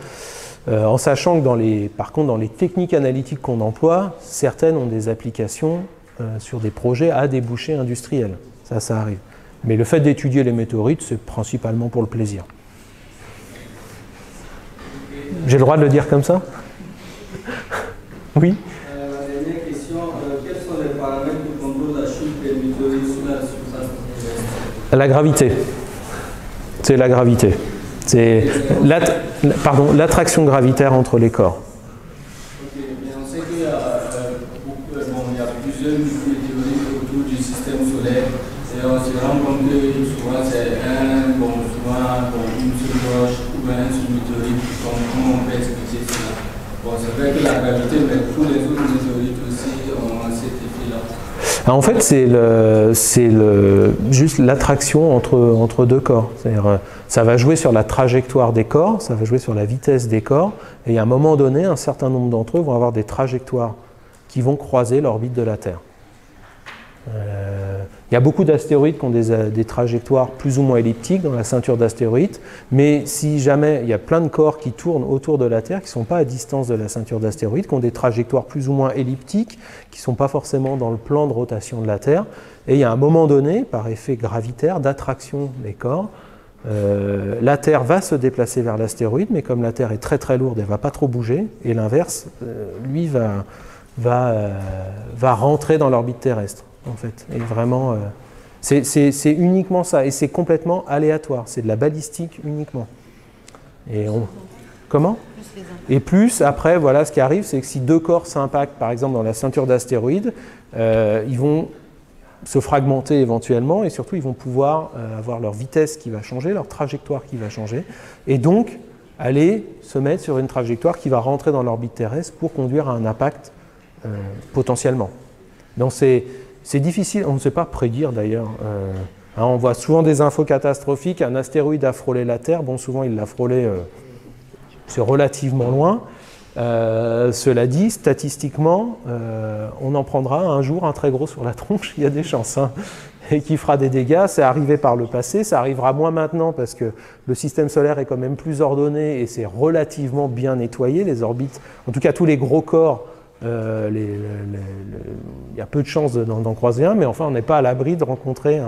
En sachant que par contre, dans les techniques analytiques qu'on emploie, certaines ont des applications sur des projets à débouchés industriels. Ça arrive. Mais le fait d'étudier les météorites, c'est principalement pour le plaisir. J'ai le droit de le dire comme ça? Oui? La dernière question, quels sont les paramètres qui contrôlent la chute des météorites sur la surface terrestre? La gravité. C'est la gravité. C'est l'attraction gravitaire entre les corps. Ok, mais on sait qu'il y a plusieurs météorites autour du système solaire. Et on se rend compte que souvent c'est une seule roche ou un seul météorite, comme on peut expliquer cela. Bon, c'est vrai que la gravité, mais tous les autres météorites aussi ont cet effet-là. Alors en fait, c'est juste l'attraction entre deux corps. C'est-à-dire, ça va jouer sur la trajectoire des corps, ça va jouer sur la vitesse des corps, et à un moment donné, un certain nombre d'entre eux vont avoir des trajectoires qui vont croiser l'orbite de la Terre. Il y a beaucoup d'astéroïdes qui ont des trajectoires plus ou moins elliptiques dans la ceinture d'astéroïdes, mais si jamais il y a plein de corps qui tournent autour de la Terre, qui ne sont pas à distance de la ceinture d'astéroïdes, qui ont des trajectoires plus ou moins elliptiques, qui ne sont pas forcément dans le plan de rotation de la Terre, et il y a un moment donné, par effet gravitaire, d'attraction des corps, la Terre va se déplacer vers l'astéroïde, mais comme la Terre est très très lourde, elle ne va pas trop bouger, et l'inverse, lui, va rentrer dans l'orbite terrestre. En fait, et vraiment C'est uniquement ça, et c'est complètement aléatoire, c'est de la balistique uniquement. Et comment ? Et plus, après, voilà, ce qui arrive, c'est que si deux corps s'impactent, par exemple, dans la ceinture d'astéroïdes, ils vont se fragmenter éventuellement, et surtout, ils vont pouvoir avoir leur vitesse qui va changer, leur trajectoire qui va changer, et donc aller se mettre sur une trajectoire qui va rentrer dans l'orbite terrestre pour conduire à un impact potentiellement. Donc c'est difficile, on ne sait pas prédire d'ailleurs. On voit souvent des infos catastrophiques, un astéroïde a frôlé la Terre, bon souvent il l'a frôlé, c'est relativement loin. Cela dit, statistiquement, on en prendra un jour un très gros sur la tronche, il y a des chances, hein, et qui fera des dégâts. C'est arrivé par le passé, ça arrivera moins maintenant parce que le système solaire est quand même plus ordonné et c'est relativement bien nettoyé, les orbites, en tout cas tous les gros corps, il y a peu de chances d'en croiser un, mais enfin on n'est pas à l'abri de rencontrer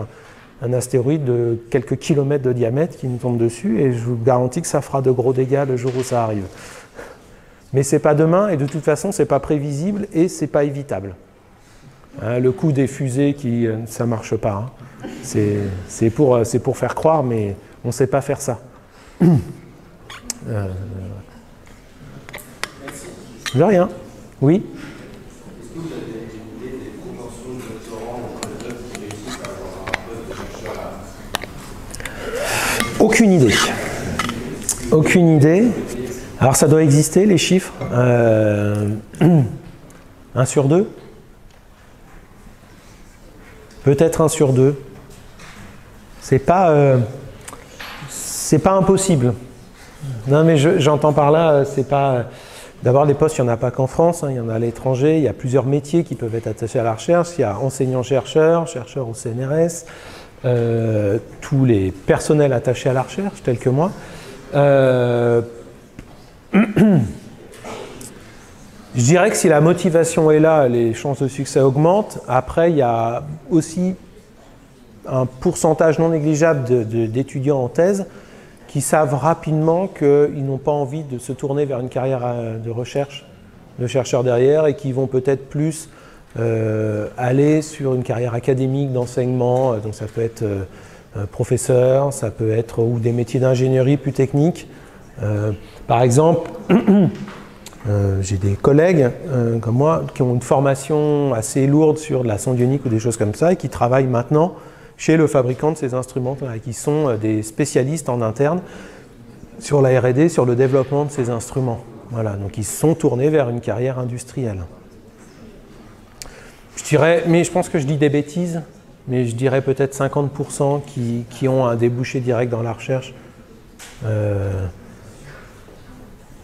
un astéroïde de quelques kilomètres de diamètre qui nous tombe dessus, et je vous garantis que ça fera de gros dégâts le jour où ça arrive. Mais c'est pas demain, et de toute façon c'est pas prévisible et c'est pas évitable. Le coup des fusées, ça marche pas. Hein. C'est pour faire croire, mais on sait pas faire ça. De rien. Oui. Est-ce que vous avez une idée des proportions de doctorants ou de postdocs qui réussissent à avoir un poste de chercheur ? Aucune idée. Aucune idée. Alors ça doit exister, les chiffres. 1 sur 2 ? Peut-être 1 sur 2. C'est pas impossible. Non, mais j'entends par là, c'est pas... D'abord, les postes, il n'y en a pas qu'en France, hein, il y en a à l'étranger. Il y a plusieurs métiers qui peuvent être attachés à la recherche. Il y a enseignants-chercheurs, chercheurs au CNRS, tous les personnels attachés à la recherche, tels que moi. Je dirais que si la motivation est là, les chances de succès augmentent. Après, il y a aussi un pourcentage non négligeable d'étudiants en thèse qui savent rapidement qu'ils n'ont pas envie de se tourner vers une carrière de recherche, de chercheurs derrière, et qui vont peut-être plus aller sur une carrière académique d'enseignement. Donc ça peut être professeur, ça peut être ou des métiers d'ingénierie plus techniques. Par exemple, j'ai des collègues comme moi qui ont une formation assez lourde sur la sonde ionique ou des choses comme ça et qui travaillent maintenant chez le fabricant de ces instruments, qui sont des spécialistes en interne sur la R&D, sur le développement de ces instruments. Voilà, donc ils se sont tournés vers une carrière industrielle. Je dirais, mais je pense que je dis des bêtises, mais je dirais peut-être 50% qui ont un débouché direct dans la recherche.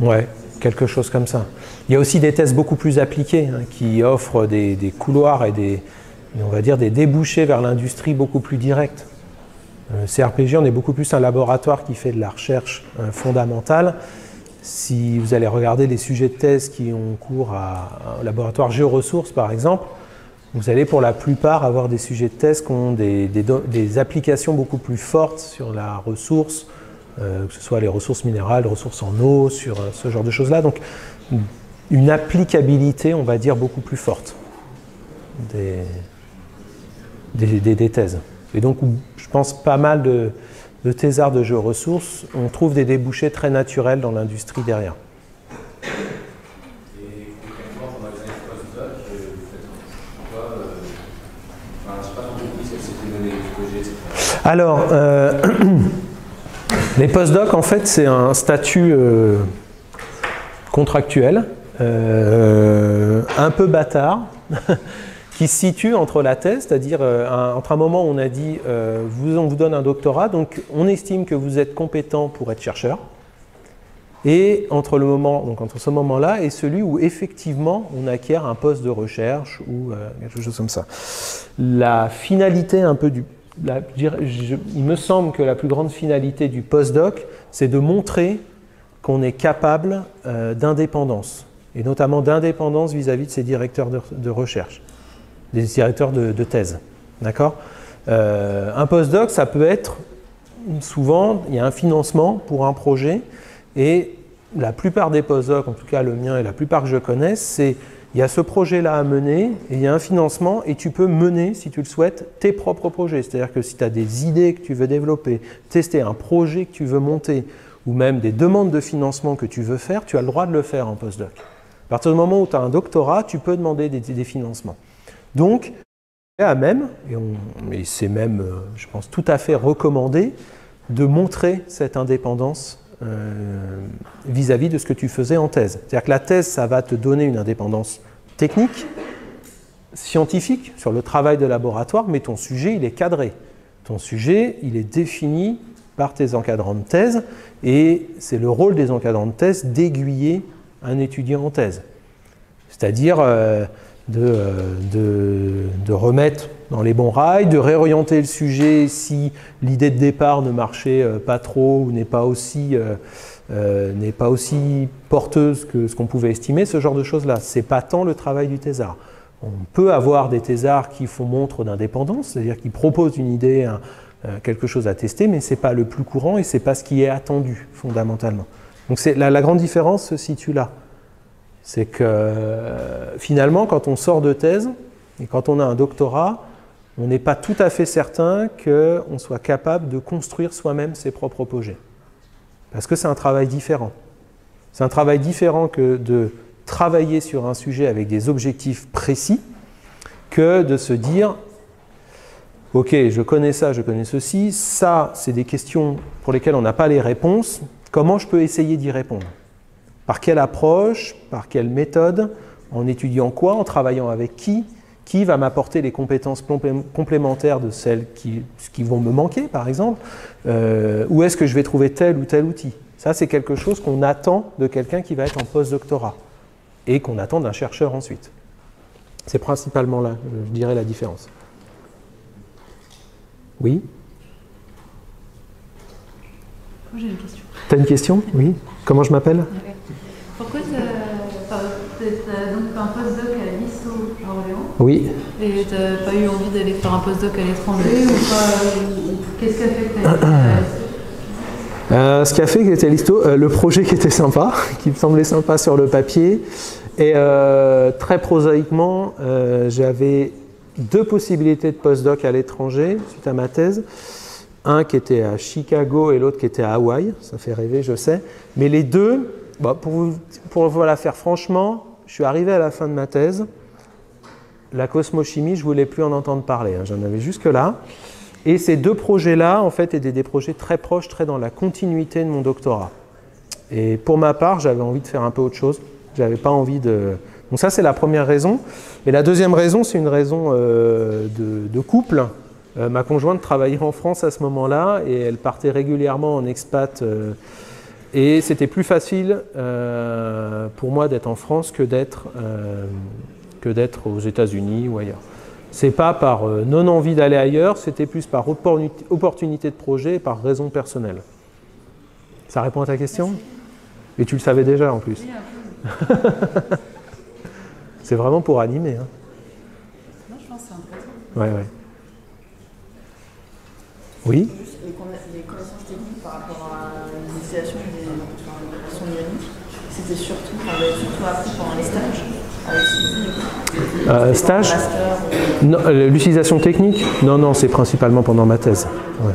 Ouais, quelque chose comme ça. Il y a aussi des thèses beaucoup plus appliquées qui offrent des couloirs et on va dire des débouchés vers l'industrie beaucoup plus directs. CRPG, on est beaucoup plus un laboratoire qui fait de la recherche fondamentale. Si vous allez regarder les sujets de thèse qui ont cours au laboratoire Géoressources, par exemple, vous allez pour la plupart avoir des sujets de thèse qui ont des applications beaucoup plus fortes sur la ressource, que ce soit les ressources minérales, les ressources en eau, sur ce genre de choses-là. Donc, une applicabilité, on va dire, beaucoup plus forte des thèses. Et donc, je pense pas mal de thésards de géoressources, on trouve des débouchés très naturels dans l'industrie derrière. Et concrètement, pendant les années postdoc, vous faites quoi je ne sais pas trop compris ce que c'était donné les projets, etc. Alors, les postdocs, en fait, c'est un statut contractuel, un peu bâtard, qui se situe entre la thèse, c'est-à-dire entre un moment où on a dit on vous donne un doctorat, donc on estime que vous êtes compétent pour être chercheur, et entre ce moment-là et celui où effectivement on acquiert un poste de recherche ou quelque chose comme ça. La finalité un peu il me semble que la plus grande finalité du postdoc, c'est de montrer qu'on est capable d'indépendance, et notamment d'indépendance vis-à-vis de ses directeurs de recherche, des directeurs de thèse. D'accord ? Un postdoc, ça peut être, souvent, il y a un financement pour un projet, et la plupart des postdocs, en tout cas le mien et la plupart que je connaisse, c'est il y a ce projet-là à mener, et il y a un financement, et tu peux mener, si tu le souhaites, tes propres projets. C'est-à-dire que si tu as des idées que tu veux développer, tester un projet que tu veux monter, ou même des demandes de financement que tu veux faire, tu as le droit de le faire en postdoc. À partir du moment où tu as un doctorat, tu peux demander des financements. Donc, à même, et c'est même, je pense, tout à fait recommandé, de montrer cette indépendance vis-à-vis de ce que tu faisais en thèse. C'est-à-dire que la thèse, ça va te donner une indépendance technique, scientifique, sur le travail de laboratoire, mais ton sujet, il est cadré. Ton sujet, il est défini par tes encadrants de thèse, et c'est le rôle des encadrants de thèse d'aiguiller un étudiant en thèse. C'est-à-dire de remettre dans les bons rails, de réorienter le sujet si l'idée de départ ne marchait pas trop ou n'est pas aussi porteuse que ce qu'on pouvait estimer, ce genre de choses-là. Ce n'est pas tant le travail du thésard. On peut avoir des thésards qui font montre d'indépendance, c'est-à-dire qui proposent une idée, quelque chose à tester, mais ce n'est pas le plus courant et ce n'est pas ce qui est attendu fondamentalement. Donc la grande différence se situe là. C'est que finalement, quand on sort de thèse et quand on a un doctorat, on n'est pas tout à fait certain qu'on soit capable de construire soi-même ses propres projets. Parce que c'est un travail différent. C'est un travail différent que de travailler sur un sujet avec des objectifs précis, que de se dire « Ok, je connais ça, je connais ceci, ça, c'est des questions pour lesquelles on n'a pas les réponses, comment je peux essayer d'y répondre ? Par quelle approche, par quelle méthode, en étudiant quoi, en travaillant avec qui va m'apporter les compétences complémentaires de celles qui vont me manquer, par exemple, où est-ce que je vais trouver tel ou tel outil. Ça, c'est quelque chose qu'on attend de quelqu'un qui va être en post-doctorat et qu'on attend d'un chercheur ensuite. C'est principalement là, je dirais, la différence. Oui ? Moi, j'ai une question. T'as une question ? Oui. Comment je m'appelle ? Pourquoi tu as donc un postdoc à l'ISO à Orléans? Oui. Et tu n'as pas eu envie d'aller faire un postdoc à l'étranger ou pas? Qu'est-ce qui a fait que tu as ce qui a fait que j'étais à l'ISO, le projet qui était sympa, qui me semblait sympa sur le papier. Et très prosaïquement, j'avais deux possibilités de postdoc à l'étranger suite à ma thèse. Un qui était à Chicago et l'autre qui était à Hawaï. Ça fait rêver, je sais. Mais les deux, pour vous la faire franchement, je suis arrivé à la fin de ma thèse. La cosmochimie, je ne voulais plus en entendre parler. J'en avais jusque-là. Et ces deux projets-là, en fait, étaient des projets très proches, très dans la continuité de mon doctorat. Et pour ma part, j'avais envie de faire un peu autre chose. J'avais pas envie de... Donc ça, c'est la première raison. Et la deuxième raison, c'est une raison de couple. Ma conjointe travaillait en France à ce moment-là et elle partait régulièrement en expat. Et c'était plus facile pour moi d'être en France que d'être aux États-Unis ou ailleurs. C'est pas par non-envie d'aller ailleurs, c'était plus par opportunité de projet et par raison personnelle. Ça répond à ta question ? Et tu le savais déjà en plus. C'est vraiment pour animer. Hein. Non, je pense que c'est intéressant. Ouais. Oui ? Juste les connaissances techniques par rapport à l'utilisation des sons ioniques, c'était surtout appris pendant les stages avec stage ? L'utilisation technique ? Non, c'est principalement pendant ma thèse. Ouais.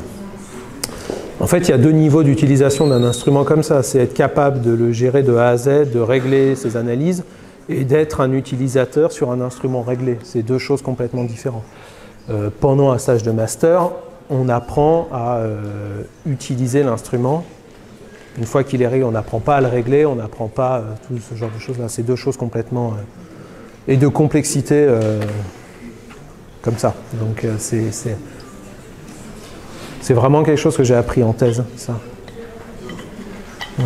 En fait, il y a deux niveaux d'utilisation d'un instrument comme ça. C'est être capable de le gérer de A à Z, de régler ses analyses et d'être un utilisateur sur un instrument réglé. C'est deux choses complètement différentes. Pendant un stage de master, on apprend à utiliser l'instrument. Une fois qu'il est réglé, on n'apprend pas à le régler, on n'apprend pas tout ce genre de choses-là. C'est deux choses complètement... et de complexité comme ça. Donc c'est vraiment quelque chose que j'ai appris en thèse, ça. Ouais.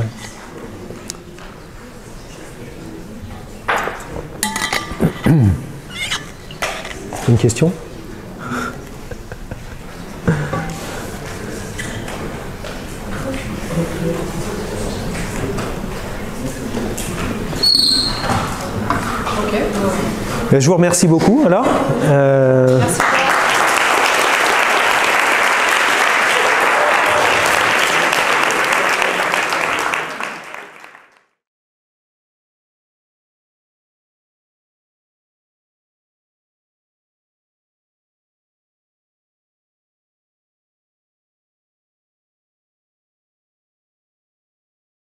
Une question ? Je vous remercie beaucoup. Alors, Merci.